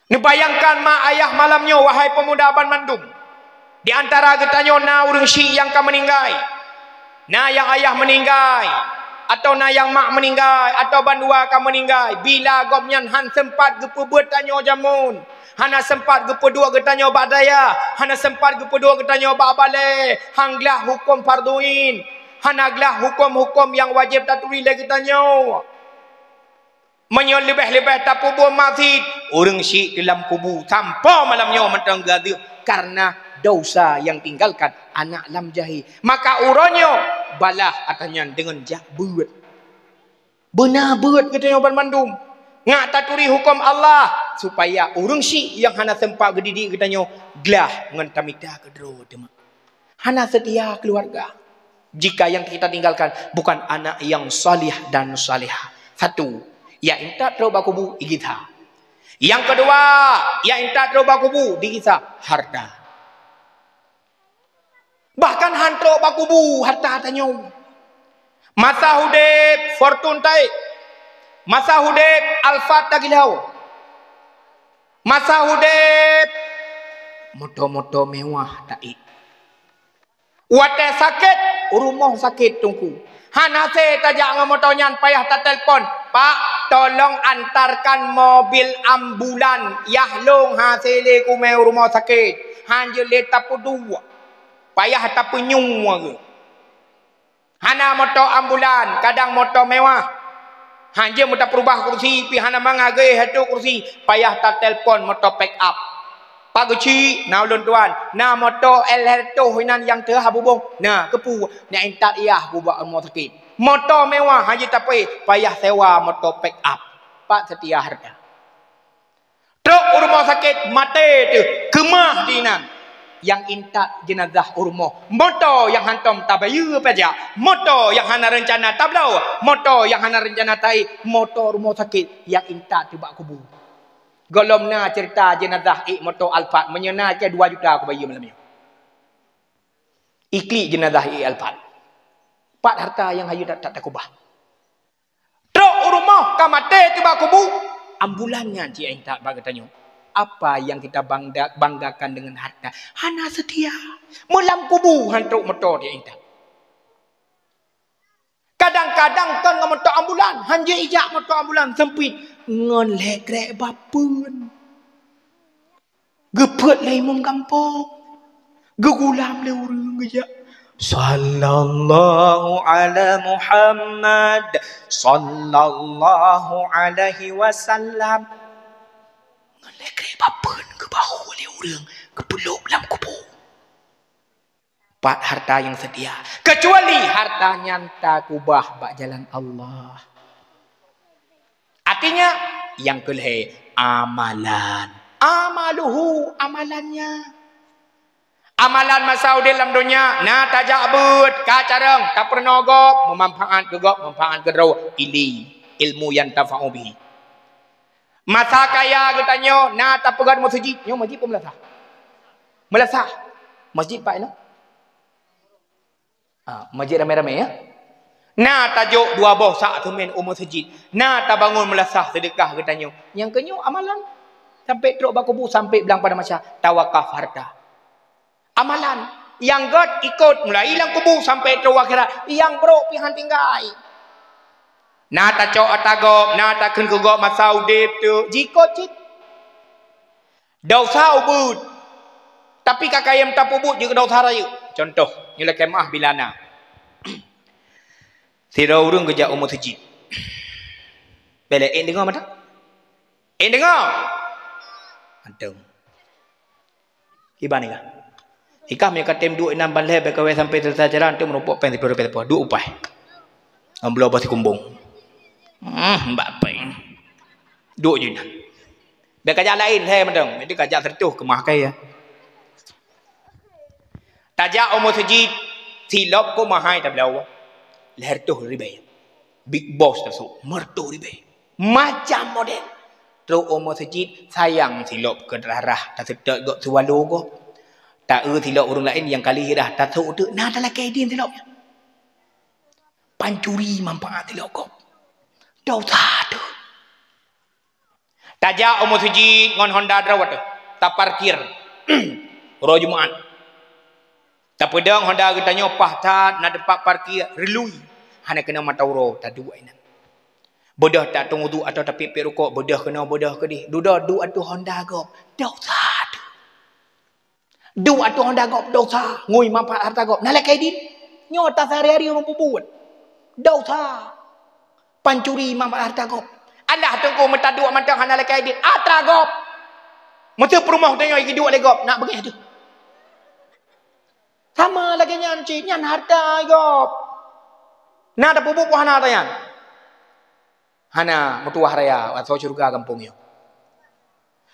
[SPEAKER 1] Nebayangkan mak ayah malamnya wahai pemuda Aban Mandum. Di antara getanyo na urang syik yang ka meninggal. Na yang ayah meninggal atau na yang mak meninggal atau bandua ka meninggal. Bila gomnyan han sempat gepebeut tanyo jamun. Hana sempat gepedua getanyo badaya. Hana sempat gepedua getanyo babale. Hanglah hukum farduin. Hanaglah hukum-hukum yang wajib taturi lagi tanyo. Menyo lebih-lebih tapubu masjid. Orang syik dalam kubu tanpa malamnya mentang gaduh karena dosa yang tinggalkan anak lam jahil. Maka uronyo balah atanya dengan jak buat. Benar buat katanya Aban Mandum. Ngak taturi hukum Allah supaya orang syik yang hana sempat gedidik katanya glah ngan tamita kedro demak. Hana setia keluarga. Jika yang kita tinggalkan bukan anak yang salih dan salihah. Satu, ya inta terubah kubu igitha. Yang kedua, ya inta terubah kubu digitha harta. Bahkan hantro bakubu harta tanyo. Masa hudep fortune tai. Masa hudep alfat tagilau. Masa hudep moto-moto mewah tai. Wate sakit, rumah sakit tungku. Hanase tajak ngomotonyan payah tak telpon. Pak, tolong antarkan mobil ambulan. Yahlong hasile kumeu rumah sakit. Hanya leta pedua. Payah tak penyung ke. Hana motor ambulan, kadang motor mewah. Hanya motor perubah kursi, pi hana mangagai hatu kursi. Payah tak telpon motor pick up. Pak Guci, nah ulun tuan, nah motor El Herto hinan yang terah bubung, nah kepu, nak entak iyah bubak rumah sakit. Motor mewah haji tapi payah sewa motor pick up. Pak setia harta. Truk rumah sakit mati tu kemah dinan. Yang intak jenazah urmoh. Motor yang hantam tabayu pajak. Motor yang hana rencana tablau. Motor yang hana rencana tai. Motor rumah sakit yang intak tiba kubur. Golomna cerita jenazah motor Alphard menyena ke 2 juta aku bayi malam ni. Iklik jenazah Alphard. 4 harta yang hayu tak kubah. Truk rumah kamate tiba kubur. Ambulannya cik intak bagi tanya. Apa yang kita banggakan dengan harta? Hana setia. Melam kubu hantuk motor dia intak. Kadang-kadang kan dengan motor ambulan. Hanya ijak motor ambulan sempit. Ngon legrek bapun. Gepet lai mum kampung. Gegulam le urang ijak. Sallallahu ala Muhammad. Sallallahu alaihi wasallam. Lekre bapen ke bahu oleh orang ke peluk dalam kubur. 4 harta yang sedia. Kecuali harta nyanta kubah bak jalan Allah. Artinya yang kelih amalan. Amaluhu amalannya. Amalan masa dalam dunia na tajak abut kacareng tak pernah gop memanfaat ke gop manfaat ke draw ilmu yang tafa'u bihi. Masa kaya katanya na tak pegat masjid, nyo masjid pun melasah. Melasah. Masjid pak no. Masjid ramai-ramai ya. Na tajuk 2 boh sak temen masjid. Na tak bangun melasah sedekah katanya. Yang kenyo amalan sampai teruk bakubu sampai bilang pada masa tawakaf harta. Amalan yang God ikut mulai hilang kubu sampai teruk akhirat. Yang bro pihan tinggal. Na ta cok atagop, na ta kun kugop masa udip tu. Jiko cit. Dosa ubud. Tapi kakayam tak ubud juga dosa raya. Contoh, nilai kemah bilana. Sira urung kerja umur sejid. Bela dengar mata? Dengar. Antum. Ibani kah? Ikam yang katem 26 ban leh bekawe sampai selesai jalan tu merupakan pen di depan. 2 upai. Amblo basi kumbung. Mbak peng. 2 je nak. Biar kajak lain saya madang. Dia kajak tertuh ke mahkai ya. Tajak umur sejid silap ko mahai tak belau. Leher tuh ribai. Big boss tersuk. Mertuh ribai. Macam model. Terus umur sejid sayang silap ke darah. Tak sedap gok suwalu ko. Tak silap orang lain yang kali dah tak tahu tu. Nah dalam keadaan silapnya. Pancuri manfaat silap ko. Dosa tu. Tajak umur sejid ngon Honda drawat tu. Tak parkir. Roh Jumaat. Tak pedang Honda katanya pahtat nak dapat parkir relui. Hana kena mata uro tak dua ini. Bodoh tak tunggu tu atau tapi perukok bodoh kena bodoh ke di. Duda du atu Honda gop. Dosa tu. Du atu Honda gop dosa. Ngui manfaat harta gop. Nalai kaidin. Nyota sehari-hari orang bubuat. Dosa. Pancuri manfaat harta gop. Allah tunggu mata dua mata hana nalai kaidin. Atra gop. Mata perumah tanya iki dua lagi gop. Nak bagi tu. Sama lagi nyanci, nyan harta gop. Nak ada pupuk hana tayan. Hana mutuah raya atau surga kampung yo.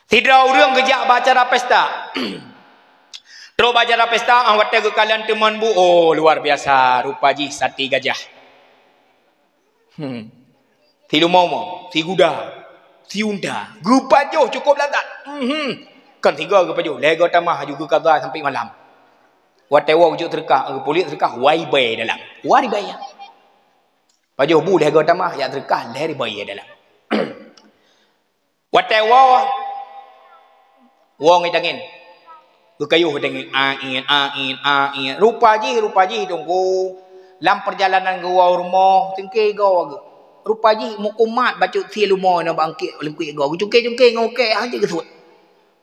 [SPEAKER 1] Tidak orang kejak bacara pesta. Terus bacara pesta awak tengok kalian teman bu. Oh luar biasa rupa ji sati gajah. Si lumomo, si kuda, si unta. Rupa jo cukup lazat. Kan 3 rupa jo. Lega tamah juga kaza sampai malam. Watewa ujuk terkah, polis terkah, wai bay dalam. Wari bay ya. Pajuh bu lega tamah ya terkah, leri bay dalam. Watewa wong itangin. Kekayuh itangin ain. Rupa ji tunggu. Lam perjalanan gua rumah tingke gua. Rupa ji mukumat baca si lumo na bangkit lengkui gua. Cungke ngokek aja kesut.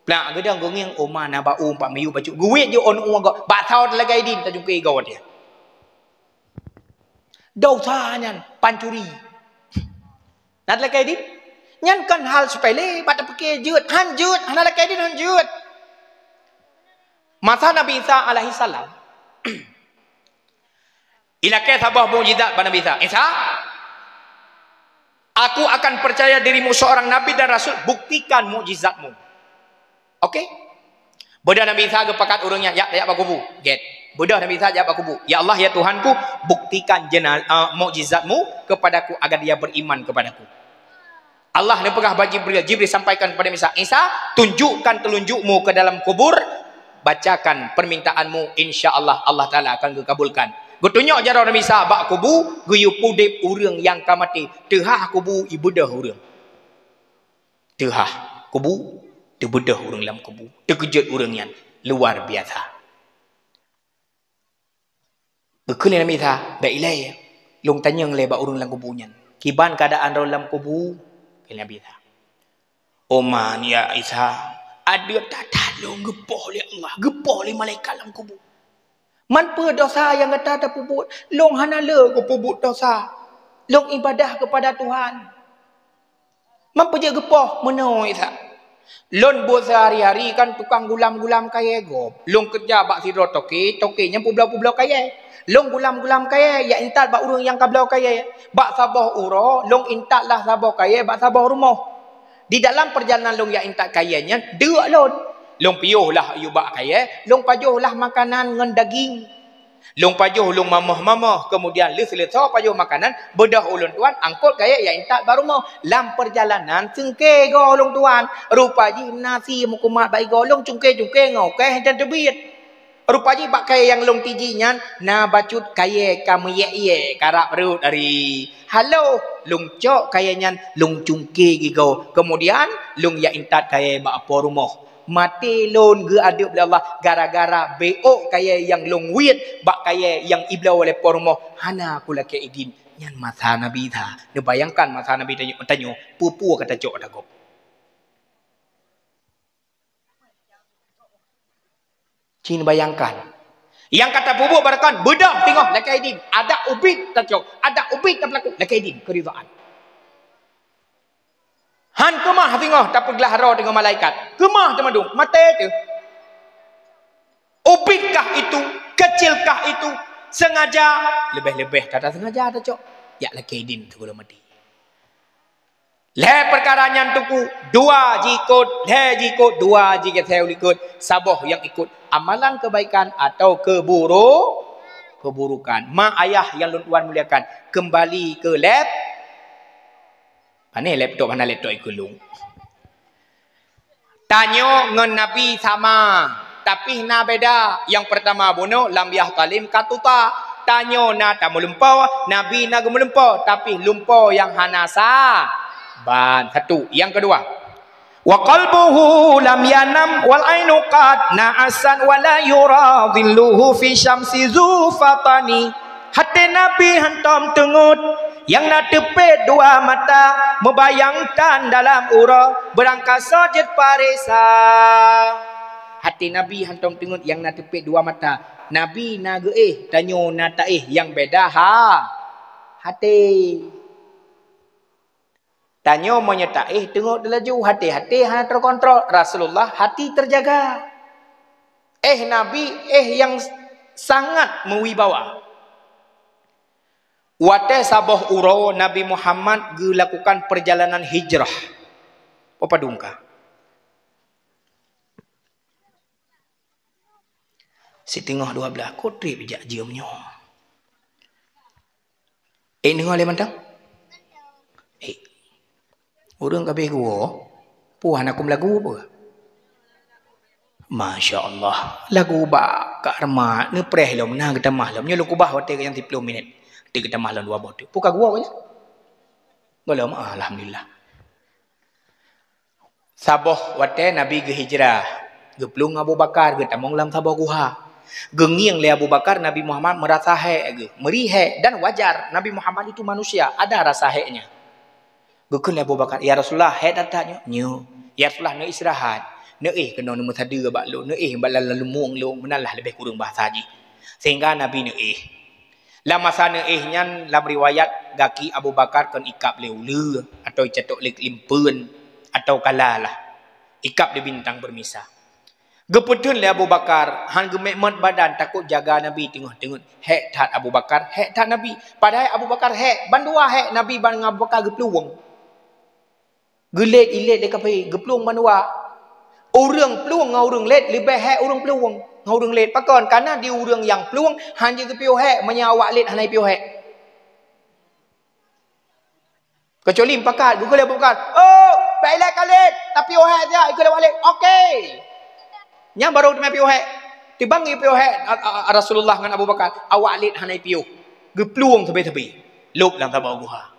[SPEAKER 1] Plak gedang gongeng oma na ba pak mayu bacu guit je on uang go ba thau lagai din ta jungke go dia dosa nyan pancuri nat lagai din nyan kan hal sepele bat pakai jeut hanjut hana lagai din hanjut masa Nabi Isa alaihi salam Ilakai sabah mukjizat pada Nabi Isa. Isa, aku akan percaya dirimu seorang nabi dan rasul, buktikan mukjizatmu. Okey? Bedah Nabi Isa ke pakat urangnya, ya bakubu. Get. Bedah Nabi Isa jawab bakubu. Ya Allah, ya Tuhanku, buktikan mukjizatmu kepadaku agar dia beriman kepadaku. Allah ni pegah bagi Jibril sampaikan kepada Isa, Isa, tunjukkan telunjukmu ke dalam kubur, bacakan permintaanmu, insya-Allah Allah Taala akan kabulkan. Getunjuk jarang Nabi Isa bak kubu, guyu pudip urang yang kamati, tehah kubu ibadah urang. Tehah kubu, terbedah urang dalam kubu, terkejut urang yang luar biasa. Bekul Nabi Isa, dak ilai, long tanya ngelai bak urang dalam kubunya. Kiban keadaan dalam kubu, Nabi Isa. Oman ya Isa, ada tak tolong gepoh oleh Allah, gepoh oleh malaikat dalam kubur. Man pe dosa yang kata ada puput, long hanala ko puput dosa. Long ibadah kepada Tuhan. Man pe je gepoh meno Isa. Lon buat sehari-hari kan tukang gulam-gulam kaya gop. Long kerja bak sidro toke-nya publau-publau kaya. Long gulam-gulam kaya ya intat bak urang yang kablau kaya. Bak sabah uro, long intat lah sabah kaya bak sabah rumah. Di dalam perjalanan long ya intat kayanya, deuk lon. Long piuh lah ayu bak kaya, long pajuh lah makanan ngan daging. Long pajuh long mamah-mamah, kemudian les-lesau pajuh makanan, bedah ulun tuan, angkut kaya ya intat bar rumah. Lam perjalanan sengke go long tuan, rupa ji nasi mukumat bai go long cungke-cungke ngau keh dan tebit. Rupanya bak kaya yang long tijinya na bacut kaya kamu ye karap perut dari halo long cok kayanya long cungke gigo kemudian long ya intat kaya bak apa rumah mati lon ge adab Allah gara-gara beok kaya yang long wit bak kaya yang iblau oleh pormo hana kula ke idin nyan masa Nabi Isa ne bayangkan masa Nabi tanya pupu kata cok dagop. Cina bayangkan. Yang kata bubu barakan, bedah tengok lakai din. Ada ubit tak cok. Ada ubit tak berlaku. Lakai din. Keridhaan. Han kemah tengok. Tak pergilah hara dengan malaikat. Kemah teman-teman. Mata itu. Ubitkah itu? Kecilkah itu? Sengaja? Lebih-lebih. Kata sengaja tak cok. Ya lakai din. Tunggu mati. Le perkara yang tuku dua jikut, le jikut dua jikut saya ikut saboh yang ikut amalan kebaikan atau keburukan. Mak ayah yang tuan muliakan kembali ke lab. Mana laptop mana laptop ikut lung. Tanya ngan Nabi sama, tapi na beda. Yang pertama bunuh lambiah talim katuta. Tanya na tak melumpau, Nabi na gemelumpau, tapi lumpau yang hanasa. Ban satu. Yang kedua, wa qalbuhu lam yanam wal ainu qad na'asan wa la yura dhilluhu fi syamsi zufatani. Hati Nabi hantam tengut yang nak tepet dua mata membayangkan dalam ura berangkasa jet parisa. Hati Nabi hantam tengut yang nak tepet dua mata. Nabi na ge tanyo na ta yang beda hati. Tanya menyerta tengok laju hati-hati hanya terkontrol. Rasulullah hati terjaga. Nabi yang sangat mewibawa. Wate sabah uro Nabi Muhammad lakukan perjalanan hijrah. Apa dungka? Si tengah 12 kotri bijak jiamnya. Dengar le mantang? Orang kabeh gua, puan aku lagu apa? Masya Allah, lagu ba kak remah, ni preh lom, nah kita malam, ni lu kubah waktu yang 30 minit, kita malam 2 botol. Puka gua aja, golom, alhamdulillah. Saboh waktu Nabi ke hijrah, geplung Abu Bakar, kita monglam saboh guha, gengiang le Abu Bakar, Nabi Muhammad merasa hek, merihek dan wajar. Nabi Muhammad itu manusia, ada rasa heknya. Bukan Abu Bakar, ya Rasulullah, head datanya, nyu, ya Rasulullah, nak istirahat, nak kena nombor tadi ke bak lu, nak lalu muang lu, menalah lebih kurang bahasa haji. Sehingga Nabi nak lama sana nyan, dalam riwayat, gaki Abu Bakar kan ikap leula, atau cetok limpen, atau kalalah, ikap di bintang bermisah. Gepetun le Abu Bakar, han gemekmat badan takut jaga Nabi tengah-tengah. Hek tat Abu Bakar, hek tat Nabi. Padahal Abu Bakar hek, bandua hek Nabi ban Abu Bakar gepluang. Gelet ilet dekat pai, gepluang bandua. Orang peluang ngau orang let lebih hek orang peluang. Ngau orang let pakon karena dia orang yang peluang han je gepiu hek menyawak let hanai piu hek. Kecuali pakat, Google Abu Bakar. Oh, baiklah kalit, tapi hek dia ikut balik. Okey. Nya baru demi piu hek. Tibangi piu hek Rasulullah dengan Abu Bakar. Awak lit hanai piu. Gepluang tepi-tepi. Lop dalam tabau guha.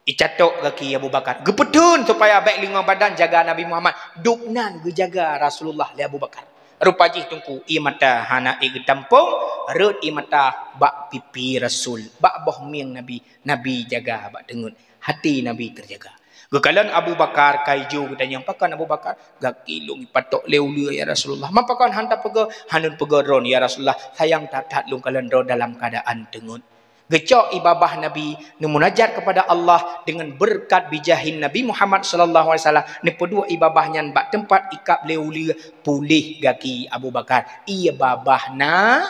[SPEAKER 1] Icatok kaki Abu Bakar. Gepetun supaya baik lingang badan jaga Nabi Muhammad. Duknan gejaga Rasulullah li Abu Bakar. Rupajih tungku i mata hana i getampung. Rut i mata bak pipi Rasul. Bak boh miang Nabi. Nabi jaga bak dengut. Hati Nabi terjaga. Gekalan Abu Bakar kaiju dan yang pakan Abu Bakar gak kilung patok leu ya Rasulullah. Mapakan hantar pega hanun pega ron ya Rasulullah. Sayang tak lung kalan ron dalam keadaan tengut. Gecok ibabah Nabi munajat kepada Allah dengan berkat bijahin Nabi Muhammad sallallahu alaihi wasallam. Ni pedua ibabahnya bak tempat ikap leu pulih gaki Abu Bakar. Ia babahna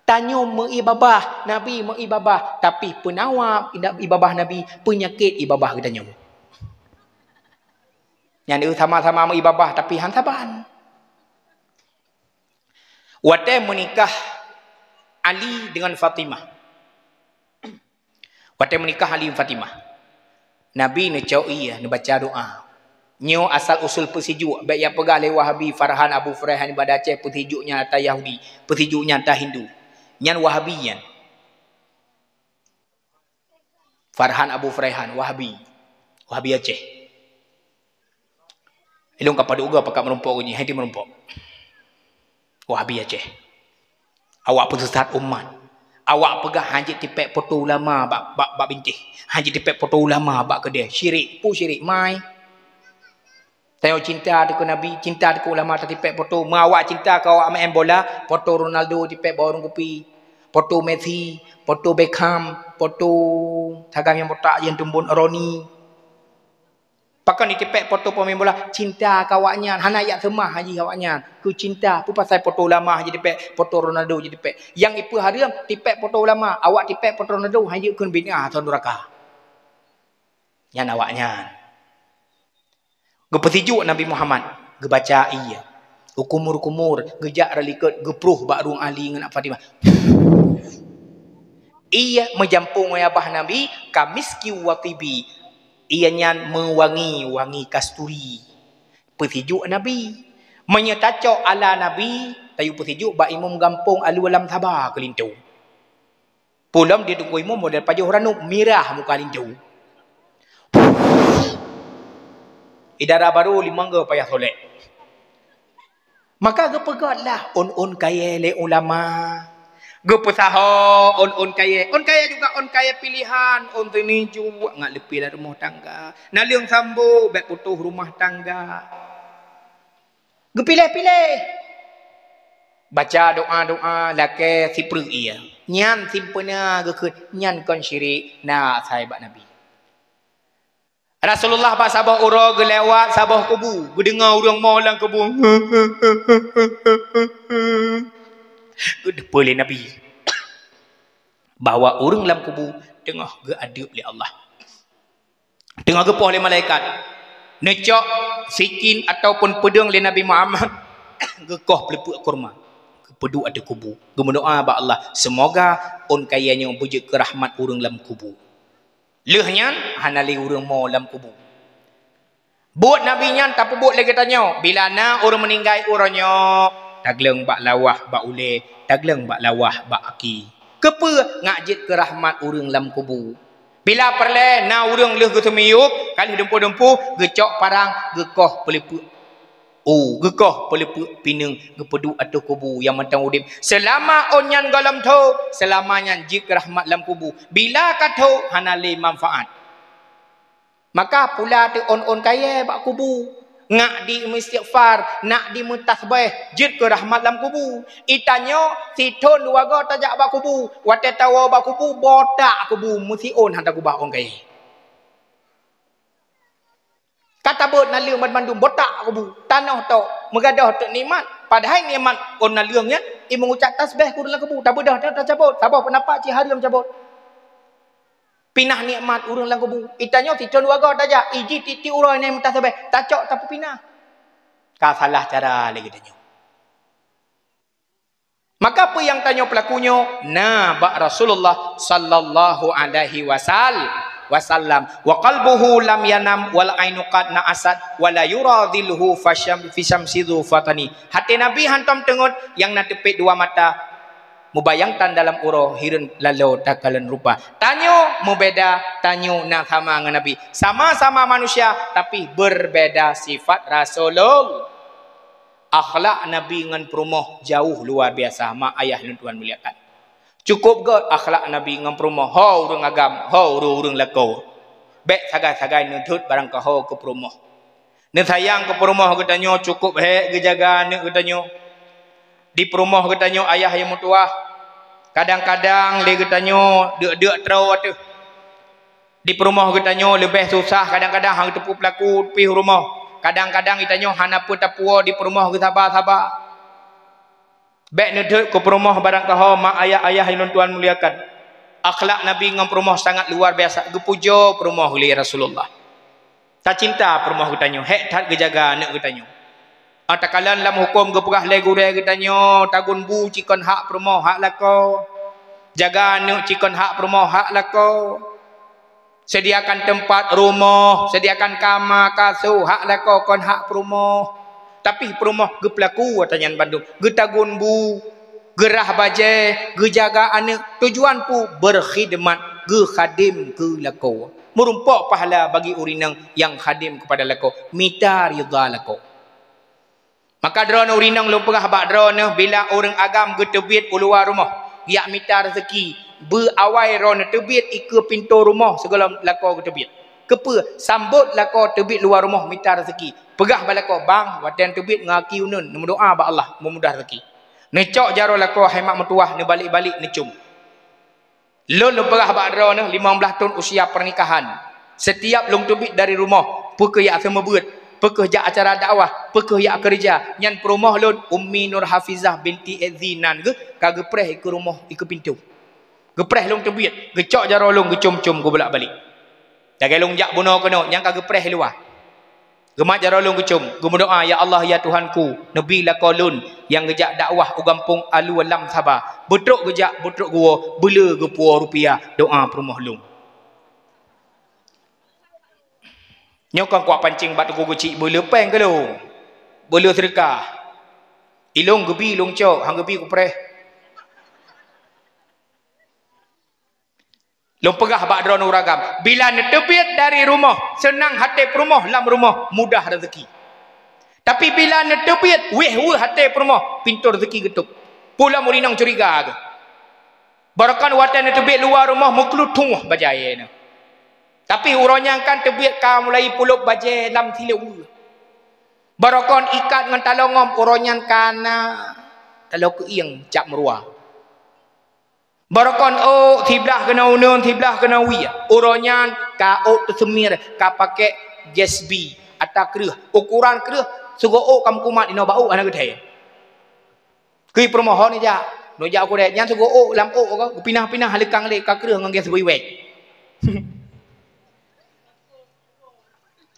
[SPEAKER 1] tanyo meibabah Nabi meibabah tapi penawab ibabah Nabi penyakit ibabah katanya. Yang dia sama-sama mengibabah tapi hantaban. Wate menikah Ali dengan Fatimah. Wate menikah Ali dengan Fatimah. Nabi ni cau'i ni baca doa. Nyo asal usul persiju. Baik yang pegah le Wahabi Farhan Abu Furaihan ibadah Aceh persijuknya atas Yahudi, persijuknya atas Hindu. Nyan Wahabi yan. Farhan Abu Furaihan Wahabi. Wahabi Aceh. Ilung kepada uga pakat merumpuk ni, hati merumpuk. Wahabi Aceh. Awak pesesat umat. Awak pegah hanjit tipek foto ulama bak bintih. Hanjit tipek foto ulama bak ke dia. Syirik, pu syirik mai. Saya cinta dengan Nabi, cinta dengan ulama tak tipek foto. Awak cinta kau awak main bola, foto Ronaldo tipek bawah orang kopi. Foto Messi, foto Beckham, foto tagam yang botak yang tumbun Roni. Pakai ni tipek foto pemain bola, cinta kawaknya, hana ayat semah haji kawaknya. Ku cinta, pu pasal foto ulama haji tipek, foto Ronaldo haji tipek. Yang ipu hariam tipek foto ulama, awak tipek foto Ronaldo haji kun bid'ah atau neraka. Yang awaknya. Gepetijuk Nabi Muhammad, gebaca iya. Ukumur-kumur, gejak ralikat, gepruh bak ruang Ali dengan Fatimah. Ia menjampung ayabah Nabi, kamiski wa tibi. Ia nyan mewangi kasturi. Petijuk Nabi. Menyetacok ala Nabi. Tayu petijuk bak imam gampung alu alam sabar ke lintu. Pulam dia tunggu imam model pajuh ranuk mirah muka lintu. Idara baru limangga payah solek. Maka gepegatlah on kaya le ulama. Gepesaho on kaya. On kaya juga on kaya pilihan. On sini juga ngak lebih lah rumah tangga. Naliung sambo bek putuh rumah tangga. Gepilih-pilih. Baca doa-doa lake sipru iya. Nyan simpena gekut nyan kon syirik na sahabat Nabi. Rasulullah pak sabah ura gelewat sabah kubu. Gedengar orang maulang kubu. Boleh Nabi bawa orang dalam kubu tengah geadab oleh Allah, tengah gepoh oleh malaikat, necok sikin ataupun pedang oleh Nabi Muhammad gekoh pelepuk kurma kepedu ada kubu. Gemendoa ba Allah semoga on kayanya bujuk ke rahmat orang dalam kubu. Lehnya hanali orang mau dalam kubu. Buat Nabi nyan tak buat lagi tanya bila na orang meninggal orangnya tagleng bak lawah bak ule, tagleng bak lawah bak aki. Kepa ngajit ke rahmat orang dalam kubu. Bila perle na orang leh getemiyuk, kali dempu-dempu gecok parang gekoh pelepuk. Oh, gekoh pelepuk pinang gepedu atau kubu yang mentang udip. Selama onyan galam tu, selamanya jik ke rahmat dalam kubu. Bila kata hanali manfaat. Maka pula tu on kaya bak kubu. Ngak di istighfar, nak di mutasbih, jid ke rahmat dalam kubu. Itanyo siton luaga tajak bak kubu, wate tawa bak kubu, botak kubu, mesti on hantar kubah on kaya. Kata bot na lương bandung botak kubu. Tanah tok megadah tok nikmat. Padahal nikmat on na lương nya i mengucap tasbih ku dalam kubu. Tak bedah tak cabut. Sabar pendapat ci hari cabut. Pinah nikmat urang dalam kubu. Itanya titon warga taja. Iji titi urang ni mentah tasbih. Tacok tapi pinah. Ka salah cara lagi tanya. Maka apa yang tanya pelakunya? Ba Rasulullah sallallahu alaihi wasallam wa qalbuhu lam yanam wal ainu qad na'asat wala yuradilhu fisyamsidhu fatani. Hati Nabi hantam tengut yang na tepit dua mata mubayangtan dalam uro hirin lalu takalan rupa. Tanyo membeda, tanyo na sama dengan Nabi. Sama-sama manusia tapi berbeda sifat Rasulullah. Akhlak Nabi dengan perumoh jauh luar biasa. Mak ayah dan tuan muliakan. Cukup ke akhlak Nabi dengan perumoh? Hau urang agam, hau urang lakau. Bek sagai-sagai nuntut barang ke hau ke perumoh. Ni sayang ke perumoh katanya cukup ke jaga ni katanya. Di perumoh katanya ayah yang mutuah. Kadang-kadang dia katanya dek-dek terau tu. Di perumoh katanya lebih susah kadang-kadang hang tepu pelaku pi rumah. Kadang-kadang katanya hana pun tapua di perumoh ke sabar-sabar. Baik nedek ke perumah barang kahau mak ayah-ayah yang tuan muliakan. Akhlak Nabi dengan perumah sangat luar biasa. Gepujo perumah oleh Rasulullah. Tak cinta perumah katanya. Hek tak gejaga anak katanya. Atakalan dalam hukum geperah legure katanya. Tagun bu cikon hak perumah hak lakau. Jaga anak cikon hak perumah hak lakau. Sediakan tempat rumah, sediakan kamar kasut hak lakau kon hak perumah. Tapi perumah ge pelaku watanyan Bandung. Ge tagun bu, gerah baje, ge jaga anak. Tujuan pu berkhidmat, ge khadim ke lakau. Merumpak pahala bagi urinang yang khadim kepada lakau. Mita ridha lakau. Maka drone urinang lumpah bak drone bila orang agam ge tebit keluar rumah. Yak mita rezeki. Berawai ron tebit ike pintu rumah segala lakau ge tebit. Kepa sambut lakau tebit luar rumah minta rezeki. Pegah balakau bang watan tebit ngaki unun berdoa ba Allah memudah rezeki. Necok jaro lakau hemat metuah ne balik-balik necum. Lon pegah ba dra ne 15 tahun usia pernikahan. Setiap long tebit dari rumah pekeh yak sama beut, pekeh jak acara dakwah, pekeh yak kerja. Nyan perumah lon Ummi Nur Hafizah binti Azinan ge kage preh ke rumah ke pintu. Gepreh long tebit, gecok jaro long gecum-cum go bolak-balik. Jaga long jak bunuh kena yang kage preh luar. Gemat jarolong kecum, gemudoa ya Allah ya Tuhanku, Nabi lakolun yang gejak dakwah ugampung alu alam sabar. Betruk gejak, betruk gua, bela gepua rupiah, doa perumah lung. Nyokang kuat pancing batu gocik, bela peng ke lu? Bela sedekah. Ilong gebi long cok, hang gebi ku preh. Long pegah bak drone uragam. Bila netebit dari rumah, senang hati perumah lam rumah, mudah rezeki. Tapi bila netebit, weh hati perumah, pintu rezeki getuk. Pula murinang curiga ke. Barakan watan netebit luar rumah, muklutung bajaya ni. Tapi uranya kan tebit ka mulai pulup bajaya lam tilu. Barakan ikat dengan talongom, uranya kana talau keing cap meruah. Barakon tiblah kena unun, tiblah kena wiyah. Uronyan ka tersemir, ka pakai GSB atau kerah. Ukuran kerah, sugo kamu kumat ino bau anak gede. Kui permohon ni ja, no ja aku deh. Yang sugo lam kau pinah-pinah halekang le ka kerah ngang GSB wek.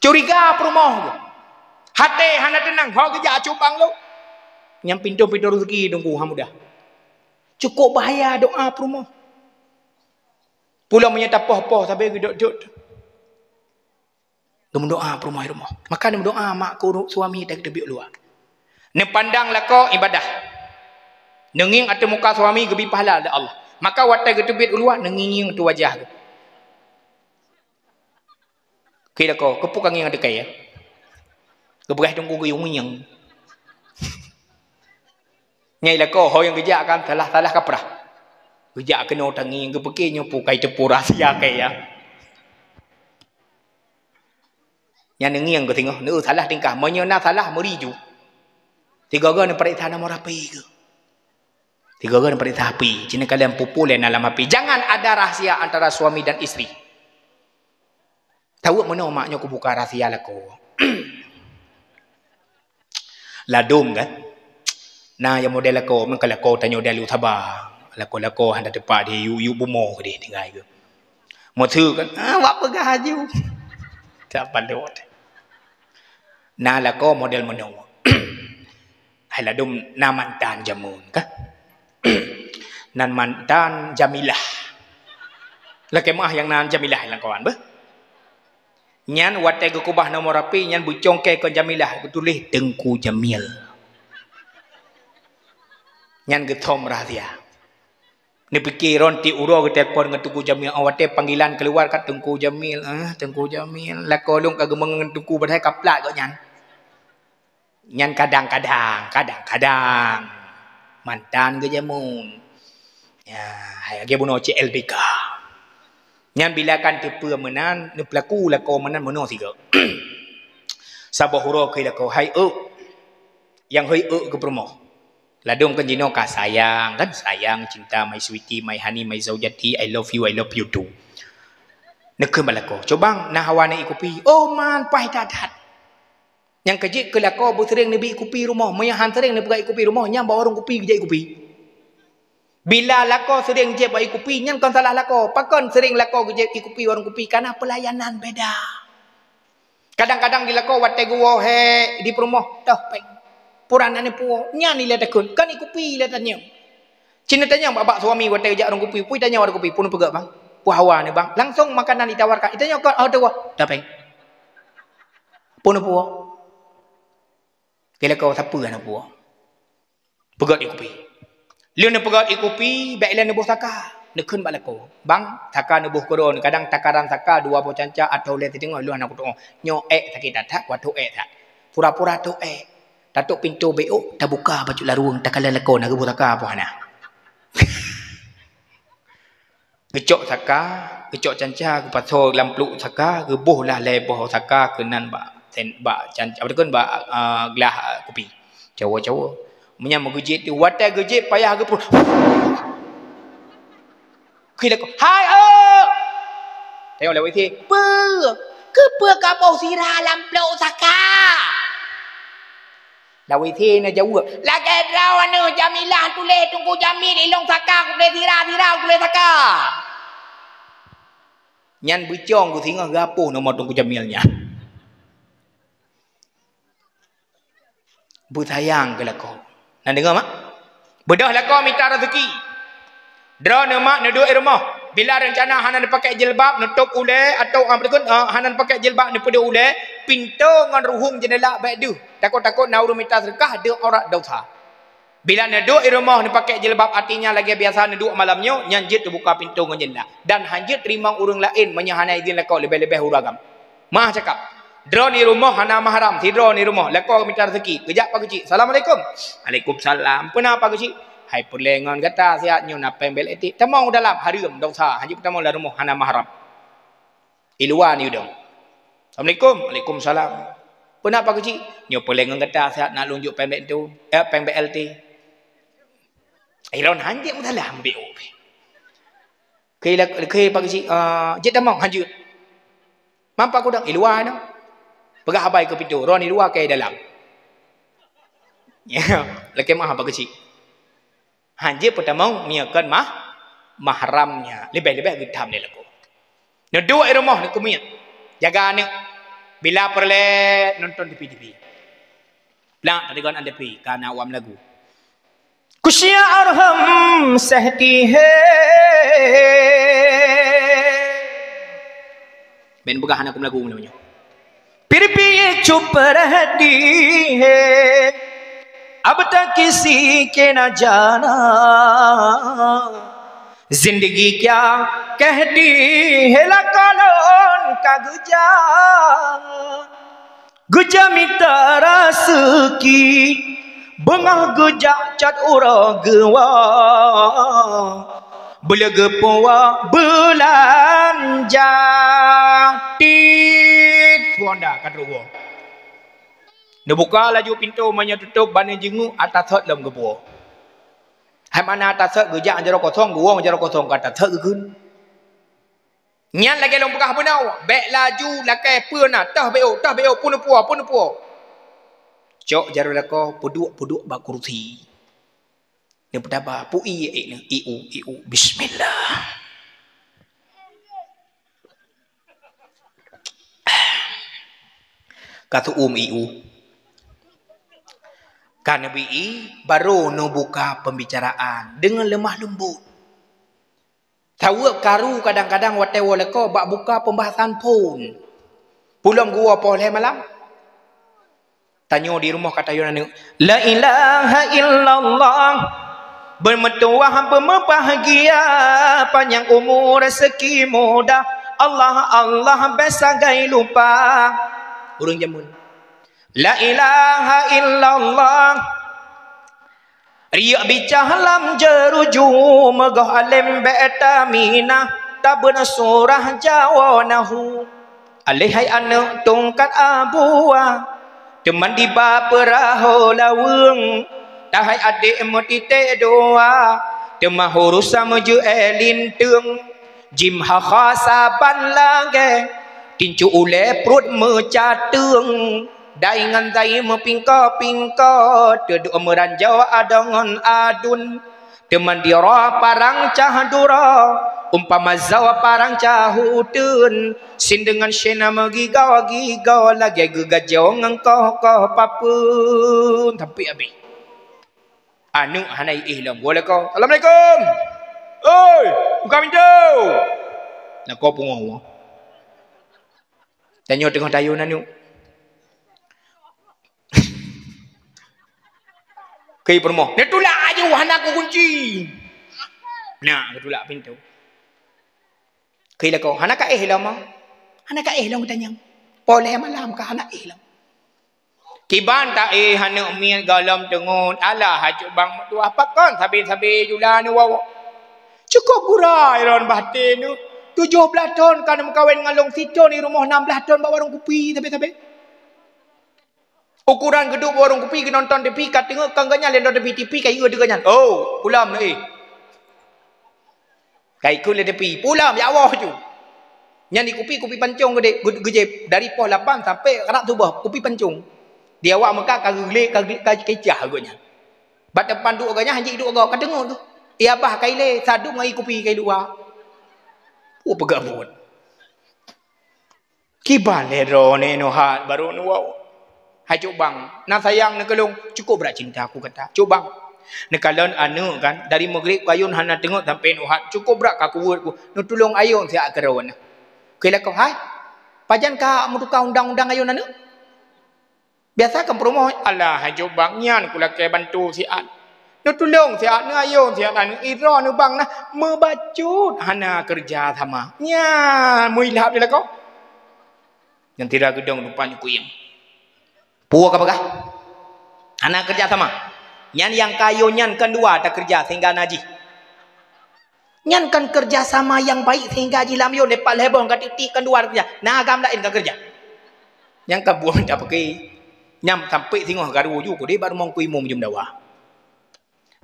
[SPEAKER 1] Curiga permoh. Hati hana tenang, ho kerja cubang lo. Yang pintu-pintu rezeki tunggu hamudah. Cukup bahaya doa perumah. Pulang menyata poh-poh sampai gedok-gedok. Dia doa perumah rumah. Maka dia doa mak ku suami tak tebik luar. Ni pandang lako ibadah. Nenging atau muka suami gebi pahala ada Allah. Maka watai tebik luar nenging tu wajah. Kira kau kepuk angin ada kaya. Keberah tunggu guyung-guyung. Nyai lako ho yang gejak kan salah-salah kaprah. Gejak kena tangi ke pekinyo pukai cepur rahsia kaya. Yang nengiang ke tengok, nu salah tingkah, menyena salah meriju. Tiga orang perintah nama rapi ke. Tiga orang perintah api, cina kalian populer dalam api. Jangan ada rahsia antara suami dan isteri. Tahu mana maknya aku buka rahsia lako. Ladum kan. Nah yang model lako man kalako tanyo dalu taba. Lako handa tepat dia yu bumo ke dia tinggal ke. Mo thư kan wak pegah ju. Tak pandot. Nah lako model meno. Hai ladum na mantan jamun ka. Nan mantan Jamilah. Lah kemah yang nan Jamilah lang kawan bah. Nyan watai ke kubah nomor rapi nyan bucong ke kon Jamilah tulis Tengku Jamil. Nyan getom rahasia. Ni fikir ronti uro ke telefon dengan Tengku Jamil awate panggilan keluar kat Tengku Jamil. Tengku Jamil lah kolong kagak mengen Tengku badai kaplak kau nyan. Nyan kadang-kadang mantan ke jamun. Ya, hai age buno CLBK. Nyan bilakan tipe menan ni pelaku lako menan mono tiga. Sabah huro ke lako hai yang hai ke promo. Ladung kan jino ka sayang kan sayang cinta my sweetie my honey my zaujati I love you too. Nekem balako. Cobang nah hawa na ikupi. Oh man pai dadat. Yang kejik ke lako bu sering nabi ikupi rumah. Mayahan sering nabi buka ikupi rumah nyam bawa orang kupi kejik ikupi. Bila lako sering je buat ikupi nyan kan salah lako. Pakon sering lako je ikupi orang kupi karena pelayanan beda. Kadang-kadang di lako watai gua he di rumah dah peng. Puranan ni puo nyan ni le takun kan ikupi le tanya. Cina tanya babak suami watai je orang kupi. Pui tanya orang kupi pun pegak bang. Pu hawa ni bang. Langsung makanan ditawarkan. Tanya kau tahu dah peng. Pun puo. Kira kau siapa nak puo. Pegat ikupi. Lian ne pegat ikupi, baik lian ne buh saka. Nekun balako. Bang, saka ne buh koron. Kadang takaran saka dua buah canca atau lian tengok lu anak kutu. Nyo sakit datak, watu tak. Pura-pura tu Tatuk pintu BO, tak buka baju laruang, tak kalah lako nak buh saka apa hana. Kecok saka, kecok canca, ke pasal lampluk saka, ke buh lah leboh saka ke nan ba canca. Apa kan ba gelah kopi. Cawa-cawa. Menyam gejit tu watai gejit payah ke pun. Kira ko hai tengok lewat sini ke kamu sirah lamplok saka lewat sini jauh lagi rawan nu Jamilah tulis Tengku Jamil ilong saka tulis sirah tulis saka nyan bucong ku singa gapo nomor Tengku Jamilnya bersayang ke lako. Nak dengar mak? Bedah lah kau minta rezeki. Dra mak nak duduk di rumah. Bila rencana hanan pakai jilbab, nutup ule atau hanan pakai jilbab ni pada ule, pintu ngan ruhung jendela baik du. Takut-takut nak urus minta sedekah ada orang dosa. Bila nak duduk di rumah ni pakai jilbab artinya lagi biasa nak duduk malamnya, nyanjit tu buka pintu ngan jendela. Dan hanjit terima urang lain menyahana izin lah kau lebih-lebih huragam. Mah cakap. Draw ni rumah hana mahram, tidur ni rumah. Lako minta rezeki. Kejap pak kecik. Assalamualaikum. Waalaikumsalam. Kenapa kecik? Hai perlengan kata siatnya nak pembel etik. Tamang dalam haram dosa. Haji pertama dalam rumah hana mahram. Iluan ni dong. Assalamualaikum. Waalaikumsalam. Kenapa kecik? Nyo perlengan kata siat nak lunjuk pembel tu. Pembel LT. Iron hanjit pun dalam BO. Kei pak kecik. Jit tamang hanjit. Mampak aku dah iluan dah. Pegah abai ke pintu. Ron di luar ke dalam. Ya, laki mah apa kecil. Hanjir pertama miakan mahramnya. Lebih-lebih getam dia laku. Nak dua di rumah nak kumit. Jaga anak. Bila perle nonton TV. Lang tadi kan anda pi karena awam lagu. Kusyia arham sahti he. Ben begah anak kum lagu namanya. फिर भी ये चुप रहती है अब तक किसी के न जाना जिंदगी क्या कहती है लकालोन का गुजा मितरस की bengah gejak cat ura gewa belega poa belanja Wanda kan ruwo. Dia buka laju pintu manya tutup bani jengu atas thot lem gebuo. Hai mana atas thot gejak jero kosong guong jero kosong kata thot keun. Nyan lagi long bekah benau. Bek laju lakai pun nah. Tah beo pun puo. Cok jaru lako puduk bak kursi. Dia berdabar pui iu. Bismillah. Kata iu. Kan Nabi baru no buka pembicaraan dengan lemah lembut. Tahu karu kadang-kadang whatever leko bak buka pembahasan pun. Pulang gua boleh malam. Tanya di rumah kata Yunani. La ilaha illallah. Bermetuah berbahagia. Panjang umur rezeki mudah. Allah besagai lupa. Urang jamun. La ilaha illallah. Riak bicah lam jeruju megah alim betamina tabun surah jawanahu alihai anak tongkat abua teman di baperaho lawung tahai adik mutite doa temah hurusa meju elintung jim khasaban lage tincu ule perut mecatung dai ngan dai mepingko deduk meranjau adongon adun teman dira parang cahdura umpama zawa parang cahudun sin dengan syena megigau lagi gegajau ngengkoh papun tapi abi anu hanai ihlam boleh kau assalamualaikum oi buka pintu nak kau pungo tanya tengok tayun anu kei permoh. Dia tulak aja wahana aku kunci. Nah, dia tulak pintu. Kei lah kau. Hana ka lama. Hana ka lama tanya. Boleh malam ka hana lah. Kiban tak hana mian galam tengun. Alah hajuk bang tu apa kan? Sabi julan ni wawa. Cukup kurai ron batin tu. 17 tahun kan mengkawin dengan long sito ni rumah 16 tahun bawa warung kopi sabi. Ukuran gedung warung kopi ke nonton TV kat tengok kangganya lendor TV kai ua deganyan. Oh, pulam ni. Kai ku le TV, pulam ya Allah tu. Yang di kopi pancung gede dari pos 8 sampai kanak subah kopi pancung. Dia awak Mekah kagak kecah agaknya. Bat depan duk agaknya hanjik duk agak kat tengok tu. Ia bah kai le sadu ngai kopi kai dua. Oh pegabut. Kibal le ro ne no hat baru no wow. Hai cuk bang, nak sayang nak kelung, cukup berat cinta aku kata. Cuk bang, nak kalon anu kan dari maghrib ayun hana tengok sampai nuhat cukup berat aku word ku. Nu tolong ayun sia kerawan. Kela kau hai. Pajan ka mutuka undang-undang ayun anu? Biasa kan promo alah hai cuk bang nyan kula ke bantu siat. Nu tolong siat nu ayun siat anu ira nu bang nah membacut hana kerja sama. Nya muilap dia kau. Yang tidak gedong rupanya kuyang. Puak apakah? Anak kerja sama. Nyan yang kayu nyan kan dua tak kerja sehingga naji. Nyan kan kerja sama yang baik sehingga haji lamyo depan lebong katiti kan dua kerja. Nah agam lain kan kerja. Yang kan buang tak pakai. Nyam sampai tengok garu juga dia baru mau kuimum jum dawa.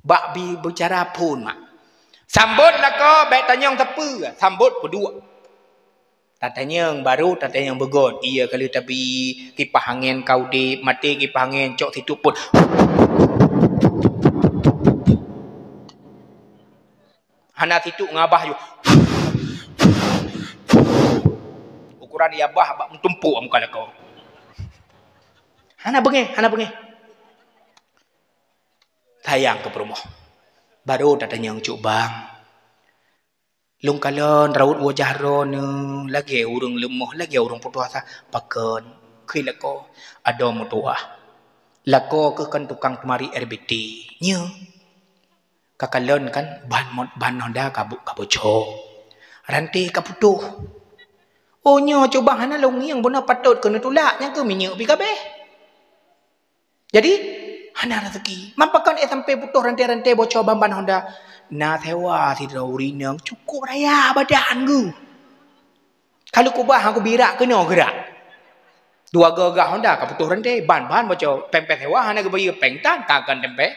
[SPEAKER 1] Bak bi bicara pun mak. Sambut lah kau baik tanya yang tepu. Sambut berdua. Tatanya yang baru, tatanya yang begon. Iya kalau tapi kipas angin kau di mati kipas angin cok situ pun. Hana situ ngabah juga. Ukuran dia bah bak mentumpuk muka kau. Hana bengi. Sayang ke rumah. Baru tatanya yang cuk bang. Lung kalon raut wajah ron lagi urang lemah lagi urang putuasa pakon kei lako ada mutuah lako ke kan tukang kemari RBT nya kakalon kan ban Honda kabuco ranti kaputuh oh nya coba hana long yang bona patut kena tulak nya ke minyak pi kabeh jadi hana rezeki mampakan sampai putuh rantai-rantai bocor ban Honda. Na sewa si dauri nang cukup raya badan ku. Kalau ku bah aku birak kena gerak. Dua gagah Honda kaputuh rantai ban baca pempek sewa hana ke bayi pengtan takkan tempe.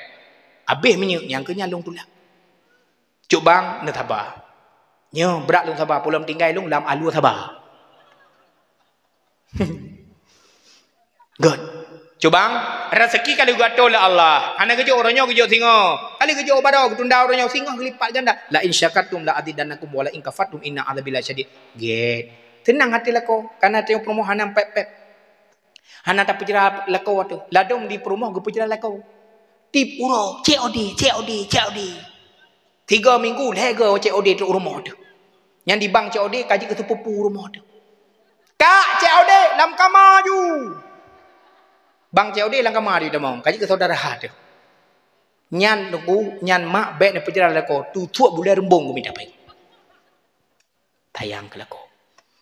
[SPEAKER 1] Habis minyak yang ke nyalung tulak. Cuk bang na tabah. Nya berat lung sabar pulang tinggal lung lam alu sabar. Good. Cubang rezeki kali gato oleh Allah. Hana kerja orangnya kerja singa. Kali kerja obado tunda orangnya singa lipat ganda. La in syakartum la azidannakum wa la in kafartum inna adzabillahi syadid. Get. Tenang hati lako karena tengok permohonan pep. Hana tak pejera lako tu. Ladom di perumah ge pejera lako. Tip uro COD. 3 minggu lega COD tu rumah tu. Yang di bank COD kaji ke sepupu rumah tu. Kak COD dalam kamar ju. Bang COD dalam kamar dia mau. Kaji ke saudara tu. Nyan tu nyan mak baik ni pejera lako tu tuak bulan rembung kami dapat. Tayang ke lako.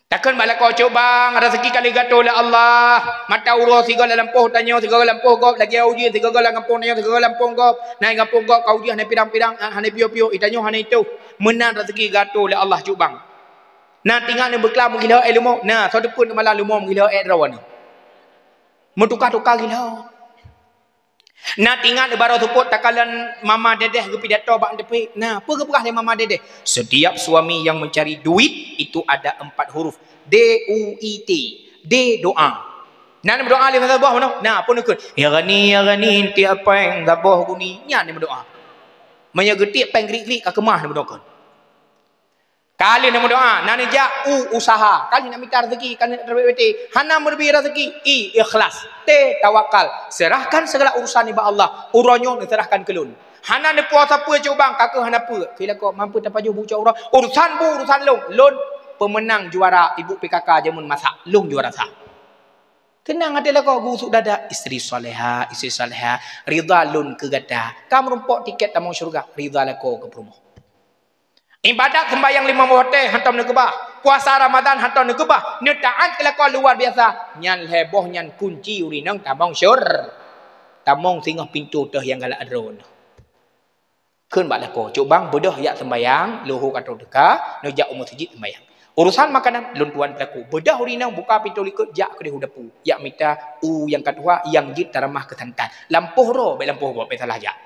[SPEAKER 1] Takkan bala kau coba rezeki kali gato oleh Allah. Mata urus segala lampuh tanya segala lampuh gop lagi ujian segala lampuh tanya segala lampuh gop. Naik lampuh gop kau ujian hanya pirang-pirang hanya pio-pio itanya hanya itu. Menang rezeki gato oleh Allah coba. Nah tinggal ni berkelam gila ilmu. Nah so depan malah ilmu gila rawan ni. Mentukar-tukar gila. Nah tinggal ni baru support takalan mama dedeh ke pidato bak depi. Nah apa ke perah mama dedeh? Setiap suami yang mencari duit itu ada 4 huruf. D-U-I-T. D doa. Nah berdoa li masa bawah no. Nah apa nak? Ya gani inti apa yang zabah guni. Nya ni berdoa. Menyegetik penggerik-gerik ka kemah ni berdoa. Kali nak berdoa, nani ja usaha. Kali nak minta rezeki, kali nak terbit. Hana merbih rezeki, ikhlas. T tawakal. Serahkan segala urusan ni ba Allah. Uronyo serahkan ke lun. Hana ni puasa apa coba kakak hana apa. Kila kau mampu dapat jo buca urang. Urusan lun. Lun pemenang juara ibu PKK jamun masak. Lun juara sah. Tenang adalah kau gusuk dada isteri soleha, ridha lun ke gada. Kamu rumpok tiket tamu syurga, ridha lah kau ke rumah. Ibadat sembahyang 5 waktu hantam nekebah. Puasa Ramadan hantam nekebah. Ni taat kelakon luar biasa. Nyan heboh nyan kunci urinang tamong syur. Tamong singgah pintu teh yang galak adron. Keun bak lako. Cuk bang bedah yak sembahyang, luhu katro deka, no jak umur sejid sembahyang. Urusan makanan lun tuan pelaku. Bedah urinang buka pintu likut jak ke depu. Yak mita yang kedua yang jid taramah ketantan. Lampuh ro, baik lampuh buat salah jak.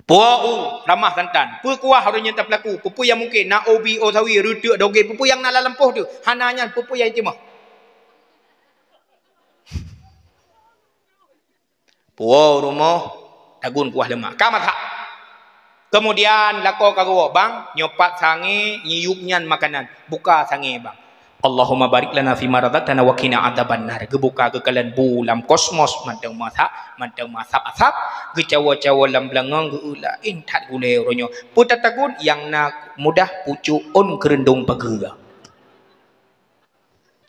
[SPEAKER 1] Puau ramah santan. Pu kuah harusnya tak pelaku. Pupu yang mungkin nak obi osawi rutuk doge. Pupu yang nak lampuh tu. Hananya pupu yang timah. Puau rumah tagun kuah lemak. Kamat hak. Kemudian lako kagua bang nyopat sange nyiyupnyan makanan. Buka sange bang. Allahumma barik lana fima razaqtana wa qina adzabannar. Gebuka kekalan bulam kosmos mantang masak asap gecawa-cawa lam belangang geulain tat gule ronyo. Putatagun yang nak mudah pucu on kerendong pagera.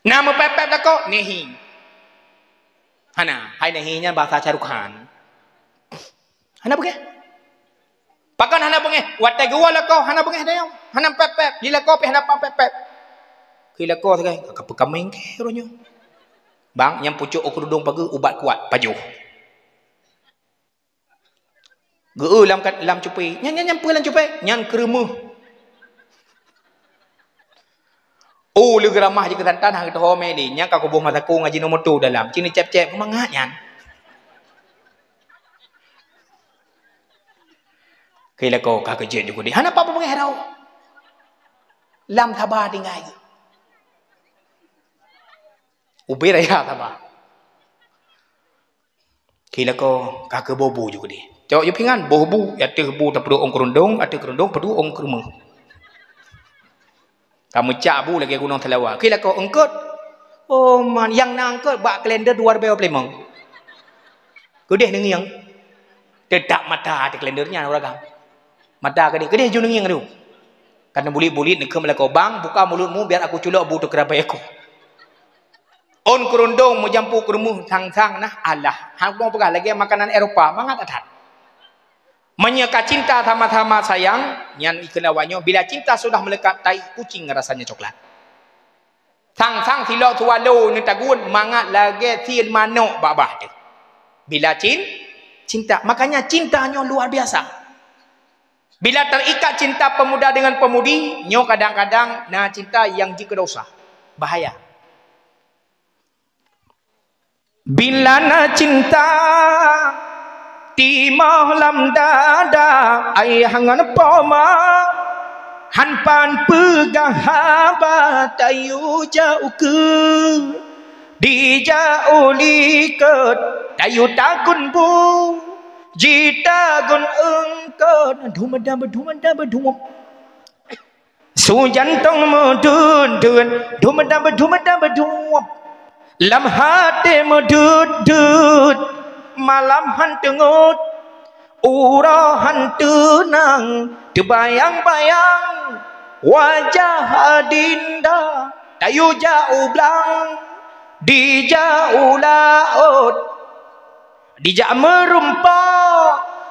[SPEAKER 1] Nama pepet lako nehi. Hana, hai nehinya bahasa Carukhan. Hana pergi? Pakan hana pergi? Watai gua lako hana pergi dah. Hana pepet, di lako pe hana pepet. Kila kau sekai, apa kameng ke ronyo? Bang, yang pucuk kerudung pagi ubat kuat paju. Geu lam cupai, nyan lam cupai, nyan keremuh. Oh, lu geramah je ketantan hang tu home ni, nyan ka kubuh mataku ngaji nombor tu dalam. Cini cep-cep mangat nyan. Kila kau ka kerja juga di. Hana apa pengen harau? Lam tabah tinggal. Ubi raya sama. Kila ko kakek bobu juga dia. Cok je pingan bobu, ada bobu tak perlu ong kerundung, ada kerundung perlu ong kerumah. Kamu cak bu lagi gunung Telawa. Kila ko engkut. Oh man, yang nak engkut bak kalender 2025. Kedeh nengi yang dedak mata ada kalendernya orang. Mata kedeh ju nengi tu. Karena bulit-bulit nekem lako bang, buka mulutmu biar aku culak bu tu kerabai aku. On kerundung menjampu keremuh sang-sang nah Allah. Hang mau pegang lagi makanan Eropah mangat atat. Menyeka cinta sama-sama sayang nyan ikenawanyo bila cinta sudah melekat tai kucing rasanya coklat. Sang-sang silok tualo ni tagun mangat lagi sin manok babah tu. Bila cinta makanya cintanya luar biasa. Bila terikat cinta pemuda dengan pemudi, nyo kadang-kadang nah cinta yang jika dosa. Bahaya. Bila na cinta timah lam dada ai hangan poma Hanpan pegang haba tayu jauh ke di jauh liket tayu takun bu jita gun engkon dhum su jantong medun dhum lam hati medut malam hantengut urahan tenang terbayang-bayang wajah adinda tayu jauh belang di jauh laut dijak merumpa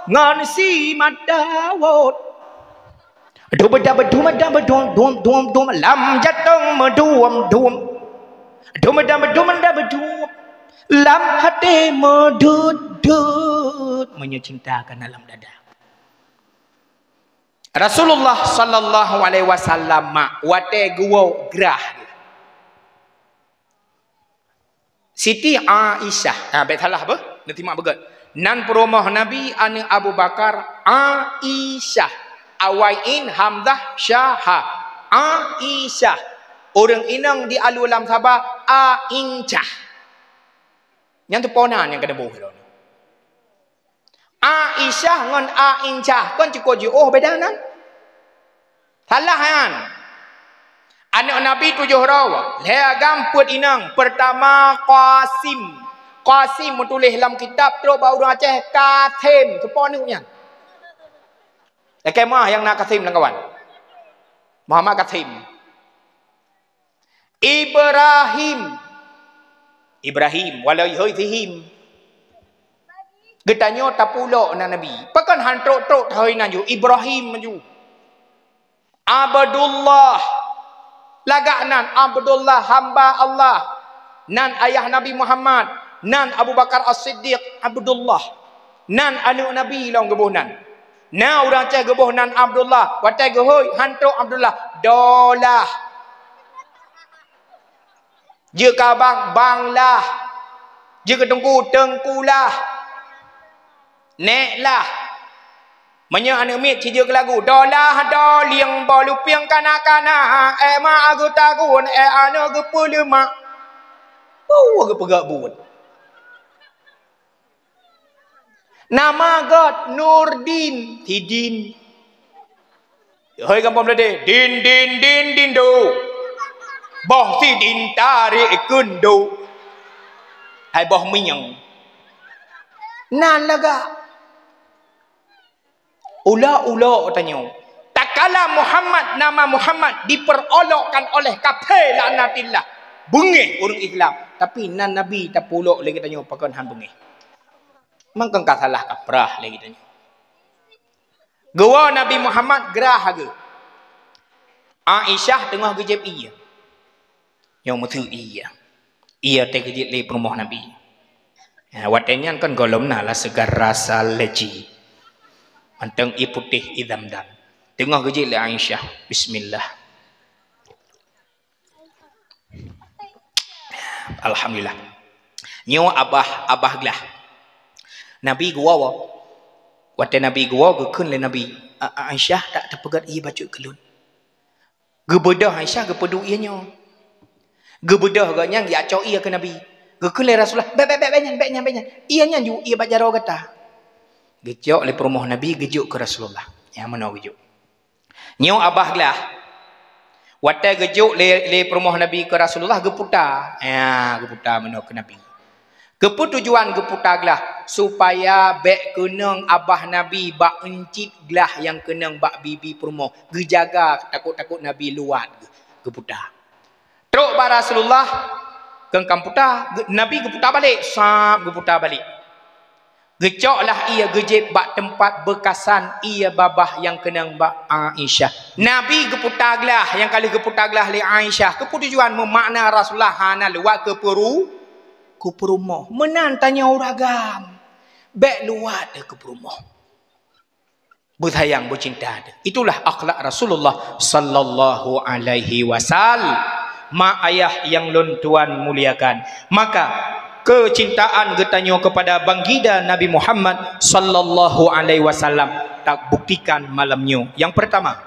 [SPEAKER 1] ngan si madawut dum lam jatong medum lam hati medut menyecintakan dalam dada. Rasulullah sallallahu alaihi wasallam wate gua gerah Siti Aisyah baik salah apa nanti mak begat nan perumah Nabi ane Abu Bakar Aisyah awain hamzah syaha Aisyah orang inang di alulam Sabah Aincah yang tu ponan yang kena boh Aisyah ngan Aincah kan cukup oh beda nan salah kan anak Nabi 7 rawa leagam put inang pertama Qasim menulis dalam kitab terus baru orang Aceh Kathim tu pon ni yang mah yang nak Kathim kawan Muhammad Kathim Ibrahim walau him Getanyo tapulok na Nabi. Pakan hantrok-trok tahu nan ju Ibrahim maju. Abdullah. Lagak nan Abdullah hamba Allah. Nan ayah Nabi Muhammad. Nan Abu Bakar As-Siddiq Abdullah. Nan anak Nabi long gebuh nan. Nah orang ceh gebuh nan Abdullah. Watai gehoy hantrok Abdullah. Dolah. Jika banglah. Jika tengkulah. Nek lah Manya anak mit cija ke lagu Dolah doliang bolupiang kanak-kanak ma aku takun anak ke pelemak aku pegak buat nama God Nurdin Tidin hoi kampung belade din do boh si din tarik kundo hai boh minyang nan laga Ula tanya. Tak kala Muhammad nama Muhammad diperolokkan oleh kafir laknatillah. Bengih orang Islam. Tapi nan Nabi tak pulak lagi tanya pakan han bengih. Mangkang ka salah kaprah lagi tanya. Gua Nabi Muhammad gerah haga. Aisyah tengah gejep iya. Yang mutu iya. Iya teh gejep le rumah Nabi. Watenya kan golomna lah segar rasa leci. Anteng i putih idam-dam. Tengah gejil le Aisyah. Bismillah. Alhamdulillah. Nyo abah gelah. Nabi gua wa. Wate Nabi gua gekun le Nabi. Aisyah tak terpegat ia baca kelun. Gebedah Aisyah gepedu ia nyo. Gebedah ganya dia acau ia ke Nabi. Gekun le Rasulullah. Beknya. Ia nya ju ia baca ro kata. Gejok le perumah Nabi gejuk ke Rasulullah. Yang mana gejuk? Nyo abah gelah. Watai gejuk le perumah Nabi ke Rasulullah geputar. Geputar mana ke Nabi. Keput tujuan geputar gelah supaya bek kenang abah Nabi bak encit gelah yang kenang bak bibi perumah. Gejaga takut-takut Nabi luat geputar. Teruk ba Rasulullah kengkam putar, Nabi geputar balik, geputar balik. Gecoklah ia gejep bak tempat bekasan ia babah yang kenang bak Aisyah. Nabi geputar gelah yang kali geputar gelah le Aisyah. Keputujuan memakna Rasulullah hana luat ke perumah. Menan tanya uragam. Bek luat ke perumah. Bersayang bercinta ada. Itulah akhlak Rasulullah sallallahu alaihi wasallam. Mak ayah yang lon tuan muliakan. Maka kecintaan getanyo kepada baginda Nabi Muhammad sallallahu alaihi wasallam tak buktikan malamnya. Yang pertama,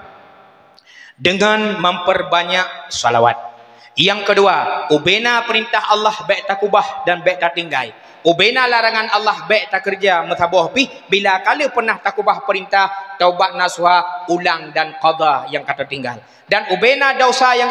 [SPEAKER 1] dengan memperbanyak salawat. Yang kedua, ubena perintah Allah baik tak kubah dan baik tak tinggal. Ubena larangan Allah baik tak kerja mutabuh pi bila kala pernah tak kubah perintah taubat nasuha ulang dan qada yang kata tinggal. Dan ubena dosa yang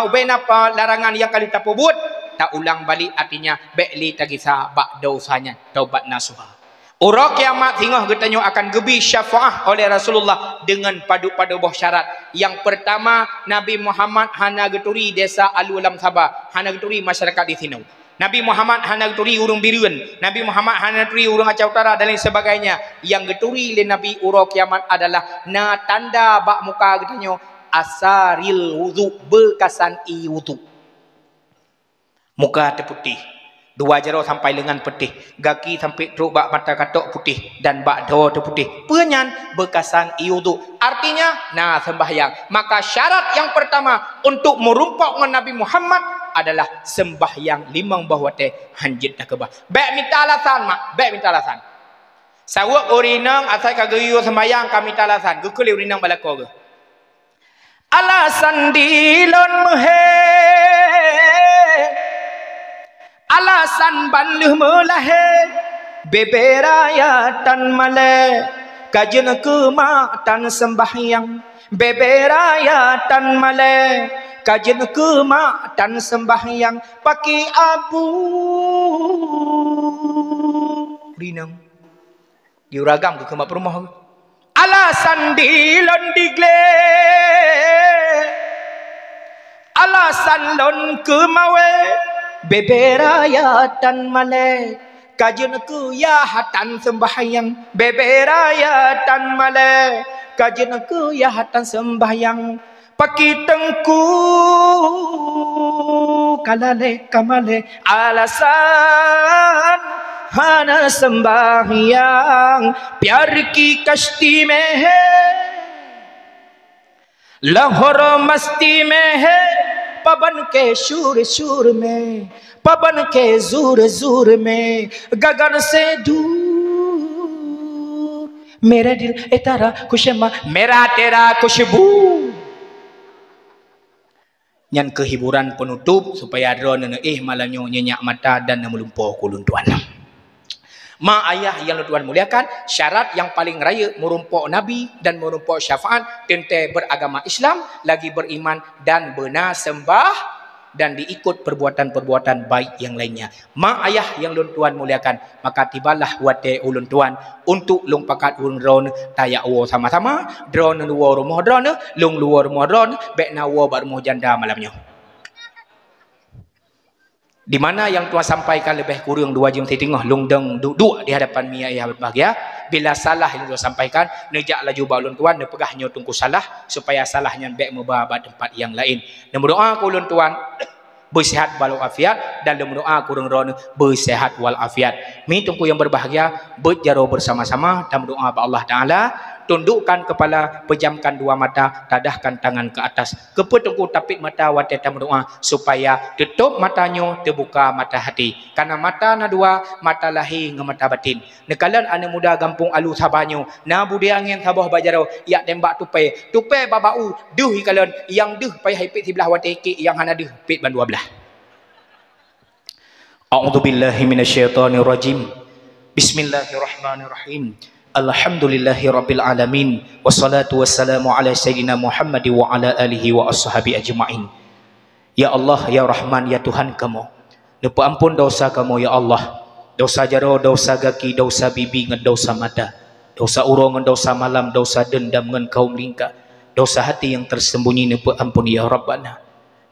[SPEAKER 1] ubena larangan yang kali tak buat tak ulang balik, artinya baik li tak kisah bak dosanya taubat nasuha. Orang kiamat hingga katanya akan gebi syafaah oleh Rasulullah dengan padu-padu buah syarat. Yang pertama, Nabi Muhammad hana geturi desa Alulam Sabah, hana geturi masyarakat di sini. Nabi Muhammad hana geturi urung Biriun, Nabi Muhammad hana geturi urung Aceh Utara dan lain sebagainya. Yang geturi le Nabi orang kiamat adalah na tanda bak muka katanya asaril wudu, bekasan i wudu. Muka terputih, dua jaro sampai lengan putih, gaki sampai teruk bak mata katok putih dan bak doa tu putih. Penyan bekasan iudu. Artinya nah sembahyang. Maka syarat yang pertama untuk merumpak dengan Nabi Muhammad adalah sembahyang limang bahwa teh hanjit dah kebah. Baik minta alasan mak, baik minta alasan. Sawak urinang asal kagayu sembahyang kami minta alasan. Gukul urinang balako ge. Alasan dilon mehe. Alasan banluh melahe beberayatan male kajen kemaktan sembahyang beberayatan male kajen kemaktan sembahyang pakai abu rinang diuragam ke kemak perumah. Alasan dilon digle alasan lon kemawe beberayatan male kajen ku yahatan sembahyang beberayatan male kajen ku yahatan sembahyang paki tengku kalale kamale alasan hana sembahyang pyar ki kashti mein hai lahor masti mein hai पवन के शूर शूर में पवन के जोर जोर में गगन से दूर मेरा दिल तारा खुशमा मेरा तेरा खुशबू. Nyan kehiburan penutup supaya drone malamnya nyenyak mata dan melumpur kulun tuan. Ma ayah yang Tuhan muliakan, syarat yang paling raya merumpuk Nabi dan merumpuk syafaat tentang beragama Islam, lagi beriman dan benar sembah dan diikut perbuatan-perbuatan baik yang lainnya. Ma ayah yang Tuhan muliakan, maka tibalah wate ulun Tuhan untuk lung pakat ulun drone tayak wo sama-sama, drone luar rumah drone, lung luar rumah drone, bekna wo bar rumah janda malamnya. Di mana yang Tuhan sampaikan lebih kurang 2 jam setengah lungdeng duduk di hadapan Mia ayah berbahagia. Bila salah yang Tuhan sampaikan, nejak laju balun Tuhan, nepegahnya tunggu salah supaya salahnya baik membahas tempat yang lain. Dan berdoa kulun Tuhan bersihat walafiat dan berdoa kurang ron bersihat walafiat. Mi tunggu yang berbahagia berjaro bersama-sama dan berdoa kepada Allah Taala, tundukkan kepala, pejamkan dua mata, tadahkan tangan ke atas. Kepetungku tapik mata wateta berdoa supaya tutup matanya, terbuka mata hati. Karena mata na dua, mata lahir dengan mata batin. Nekalan ane muda gampung alu sabanyo, na budi angin sabah bajaro, yak tembak tupai. Tupai babau, duh ikalan, yang duh payah hipit sebelah wateki, yang hana duh pit ban 12. A'udzubillahi minasyaitonirrajim. Bismillahirrahmanirrahim. Alhamdulillahi rabbil alamin. Wassalatu wassalamu ala sayyidina Muhammad wa ala alihi wa ashabi ajma'in. Ya Allah, ya Rahman, ya Tuhan kamu, lupa ampun dosa kamu ya Allah. Dosa jaro, dosa gaki, dosa bibi, ngan dosa mata, dosa urang, ngan dosa malam, dosa dendam, ngan kaum lingka, dosa hati yang tersembunyi, lupa ampun ya Rabbana.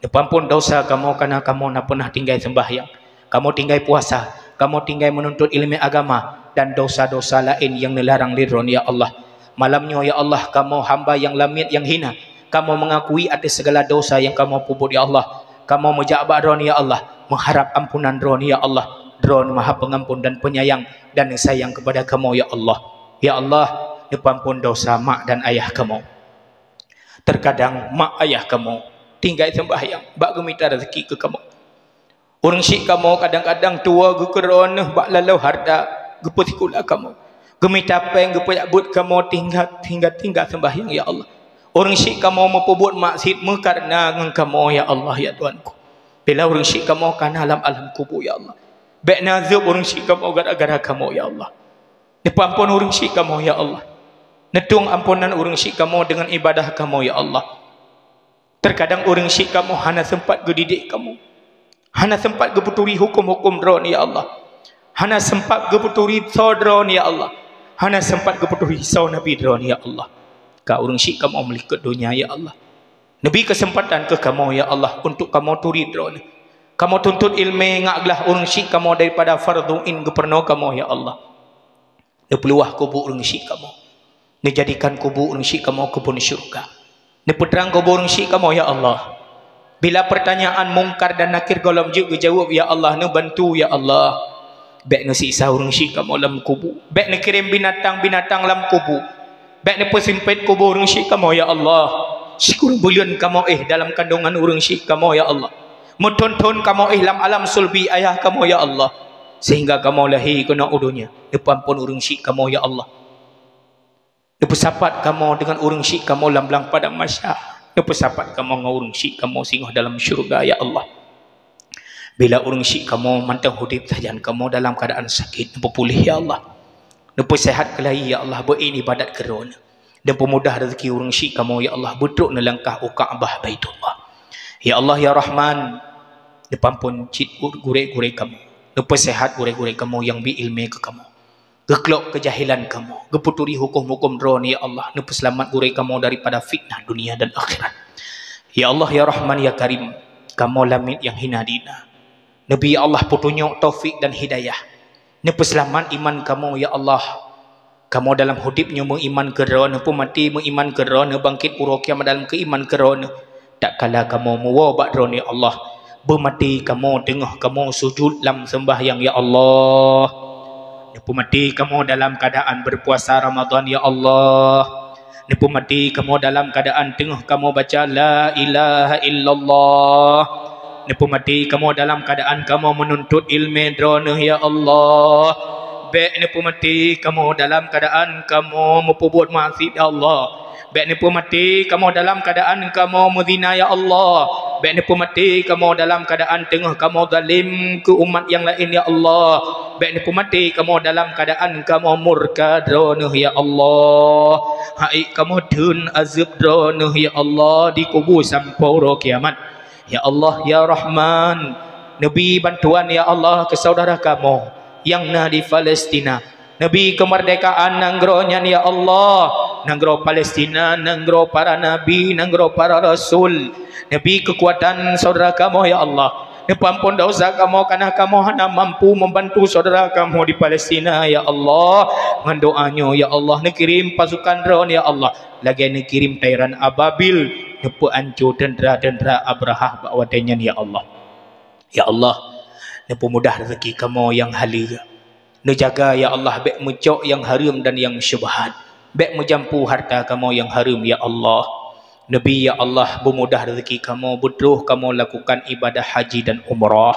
[SPEAKER 1] Lupa ampun dosa kamu karena kamu nak pernah tinggal sembahyang, kamu tinggal puasa, kamu tinggal menuntut ilmu agama, dan dosa-dosa lain yang dilarang liron ya Allah. Malamnya ya Allah, kamu hamba yang lamit, yang hina, kamu mengakui atas segala dosa yang kamu puput ya Allah. Kamu menjabat ron ya Allah, mengharap ampunan ron ya Allah. Ron maha pengampun dan penyayang dan sayang kepada kamu ya Allah. Ya Allah, ampun dosa mak dan ayah kamu. Terkadang mak ayah kamu tinggal sembahyang, bak gemita rezeki ke kamu. Orang syik kamu kadang-kadang tua gukeron bak lalau harta geputikula kamu. Gemita peng gepuyak but kamu tinggal sembahyang ya Allah. Orang syik kamu memperbuat maksiat karena dengan kamu ya Allah ya Tuhanku. Bila orang syik kamu karena alam kubur ya Allah. Baik nazab orang syik kamu gara-gara kamu ya Allah. Nepa ampun orang syik kamu ya Allah. Netung ampunan orang syik kamu dengan ibadah kamu ya Allah. Terkadang orang syik kamu hana sempat gedidik kamu. Hana sempat geputuri hukum-hukum dron ya Allah. Hana sempat geputuri saudron ya Allah. Hana sempat geputuri saw Nabi dron ya Allah. Ka orang syik kamu melikat dunia ya Allah. Nabi kesempatan ke kamu ya Allah untuk kamu turi dron. Kamu tuntut ilmu ngaklah orang syik kamu daripada fardu'in geperno kamu ya Allah. Dia peluah kubur orang syik kamu. Dia jadikan kubur orang syik kamu kebun syurga. Dia peterang kubur orang syik kamu ya Allah. Bila pertanyaan mungkar dan nakir golom juga jawab ya Allah, dia bantu ya Allah. Baik dia siksa orang syik kamu dalam kubur. Baik dia kirim binatang-binatang dalam kubur. Baik dia persimpit kubur orang syik kamu ya Allah. Syukur bulian kamu dalam kandungan orang syik kamu ya Allah. Muton-ton kamu dalam alam sulbi ayah kamu ya Allah. Sehingga kamu lahir kena udunya. Depan pun orang syik kamu ya Allah. Dia bersapat kamu dengan orang syik kamu lamlang pada masyarakat. Dia bersapat kamu dengan orang syik kamu singgah dalam syurga ya Allah. Bila orang syik kamu mantang hudib sajan kamu dalam keadaan sakit. Dia pulih ya Allah. Dia sehat kelahi ya Allah. Berin ibadat kerana. Dan pemudah rezeki orang syik kamu ya Allah. Betruk na langkah Ka'bah Baitullah. Ya Allah ya Rahman. Depan pun cit gurek-gurek kamu. Dia sehat gurek-gurek kamu yang berilmu ke kamu. Geklok kejahilan kamu. Geputuri hukum-hukum dron ya Allah. Dia selamat gurek kamu daripada fitnah dunia dan akhirat. Ya Allah ya Rahman ya Karim. Kamu lamit yang hina dina. Nabi ya Allah petunjuk taufik dan hidayah. Dia selamat iman kamu ya Allah. Kamu dalam hidupnya mengiman kerana, pun mati mengiman kerana, bangkit uruk kiamat dalam keiman kerana. Tak kala kamu mewabak kerana ya Allah. Bermati kamu tengah kamu sujud dalam sembahyang ya Allah. Pun mati kamu dalam keadaan berpuasa Ramadan ya Allah. Pun mati kamu dalam keadaan tengah kamu baca la ilaha illallah. Pun mati kamu dalam keadaan kamu menuntut ilmu drona ya Allah. Baik ni pun mati kamu dalam keadaan kamu memperbuat maksiat ya Allah. Baik ni pun mati kamu dalam keadaan kamu muzina ya Allah. Baik ni pun mati kamu dalam keadaan tengah kamu zalim ke umat yang lain ya Allah. Baik ni pun mati kamu dalam keadaan kamu murka drona ya Allah. Hai kamu dun azab drona ya Allah di kubur sampai ro kiamat. Ya Allah ya Rahman. Nabi bantuan ya Allah ke saudara kamu yang na di Palestina. Nabi kemerdekaan nanggronya ya Allah. Nanggro Palestina, nanggro para nabi, nanggro para rasul. Nabi kekuatan saudara kamu ya Allah. Ampun dosa kamu karena kamu hanya mampu membantu saudara kamu di Palestina ya Allah. Dengan doanya ya Allah, kirim pasukan drone ya Allah. Lagi kirim tairan ababil, nepu ancu tentera-tentera Abrahah bawadanya ya Allah. Ya Allah, nepu mudah rezeki kamu yang halia. Nejaga ya Allah baik mencok yang haram dan yang syubhat. Baik menjampu harta kamu yang haram ya Allah. Nabi ya Allah bermudah rezeki kamu, betul kamu lakukan ibadah haji dan umrah.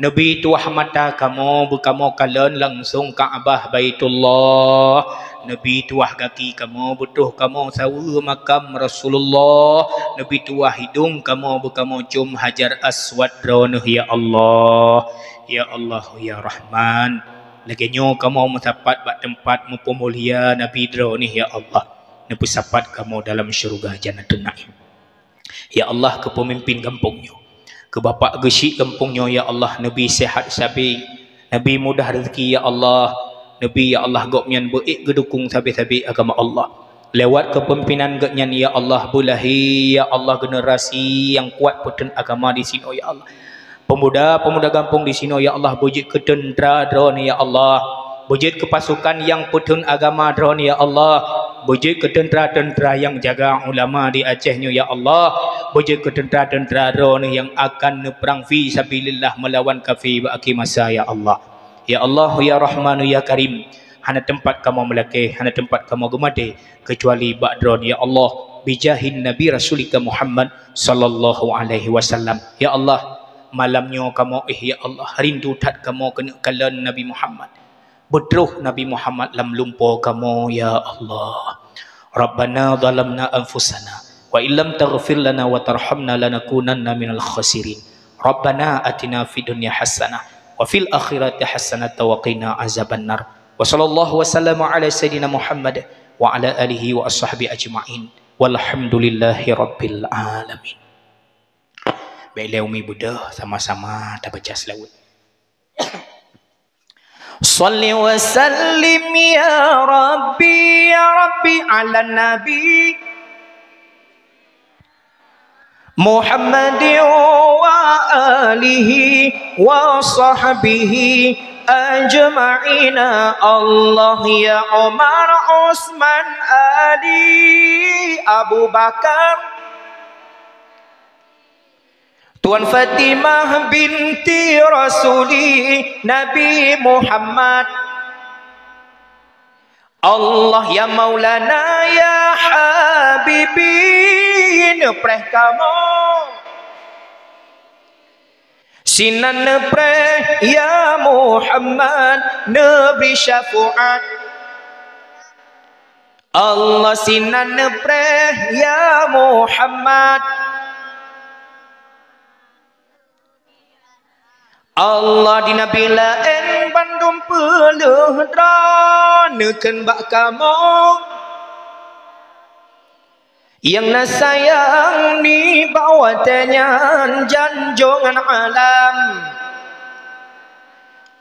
[SPEAKER 1] Nabi tuah mata kamu berkamu kalian langsung Ka'bah Baitullah. Nabi tuah kaki kamu betul kamu sawu makam Rasulullah. Nabi tuah hidung kamu berkamu cium Hajar Aswad dronah ya Allah. Ya Allah ya Rahman. Laginya kamu mendapat tempat mempemulia Nabi dronah ya Allah. Nabi sapat kamu dalam syurga Jannatul Naim. Ya Allah ke pemimpin kampungnya, ke bapak gesik kampungnya ya Allah. Nabi sehat sabi, Nabi mudah rezeki ya Allah. Nabi ya Allah goknyan beik gedukung sabi-sabi agama Allah. Lewat kepemimpinan goknyan ya Allah bulahi ya Allah generasi yang kuat peten agama di sini ya Allah. Pemuda-pemuda kampung di sini ya Allah bujit ke tentera drone ya Allah. Bujit ke pasukan yang peten agama drone ya Allah. Bujit ke tentera-tentera yang jaga ulama di Acehnya ya Allah. Bujit ke tentera-tentera drone yang akan perang fi sabilillah melawan kafir bagi masa ya Allah. Ya Allah ya Rahman ya Karim. Hana tempat kamu melakih, hana tempat kamu gemade kecuali ba'dron ya Allah. Bijahin Nabi Rasulika Muhammad sallallahu alaihi wasallam. Ya Allah, malamnya kamu ya Allah rindu tat kamu kena kalian Nabi Muhammad. Bedruh Nabi Muhammad lam lumpur kamu ya Allah. Rabbana zalamna anfusana
[SPEAKER 2] wa illam taghfir lana wa tarhamna lanakunanna minal khasirin. Rabbana atina fid dunya hasanah wa fil akhirati hasanah wa qina azabannar. Wa sallallahu wasallam ala sayyidina Muhammad wa ala alihi wa ashabihi ajma'in. Walhamdulillahi rabbil alamin. Baiklah umi Buddha, sama-sama kita baca selawat. Salli wa sallim ya Rabbi ala Nabi Muhammadin wa alihi wa sahbihi ajma'ina. Allah ya Umar, Utsman, Ali, Abu Bakar, Tuan Fatimah binti Rasuli Nabi Muhammad. Allah ya Maulana ya Habibi, nepreh kamu sinan nepreh ya Muhammad, neberi syafaat. Allah sinan nepreh ya Muhammad. Allah di Nabi lain bandung peluh neken bak kamu yang nasayang ni bawa tenyan janjongan alam.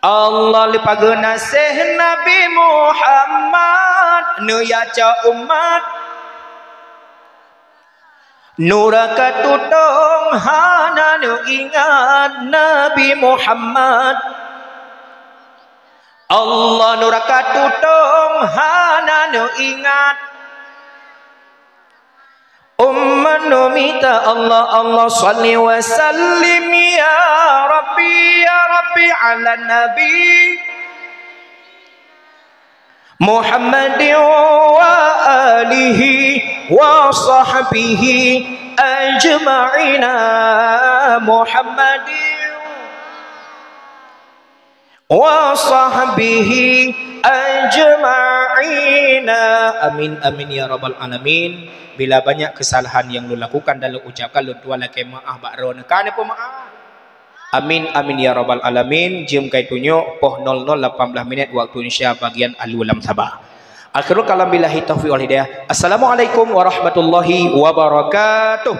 [SPEAKER 2] Allah lupa guna seh Nabi Muhammad nuyaca umat nuraka tutong hana nu ingat Nabi Muhammad. Allah nuraka tutong hana nu ingat umman nu mita Allah. Allah salli wa sallim ya Rabbi ala Nabi Muhammadin wa alihi wa sahbihi ajma'ina. Muhammadin wa sahbihi ajma'ina. Amin amin ya rabbal alamin. Bila banyak kesalahan yang lu lakukan dan lu ucapkan, lu tuan laki maaf bakro nekane pemaaf. Amin amin ya rabbal alamin. Jam kai tunjuk poh 00:18 minit waktu Indonesia bagian Al-Ulam Sabah. Akhirul kalam billahi taufiq wal hidayah. Assalamualaikum warahmatullahi wabarakatuh.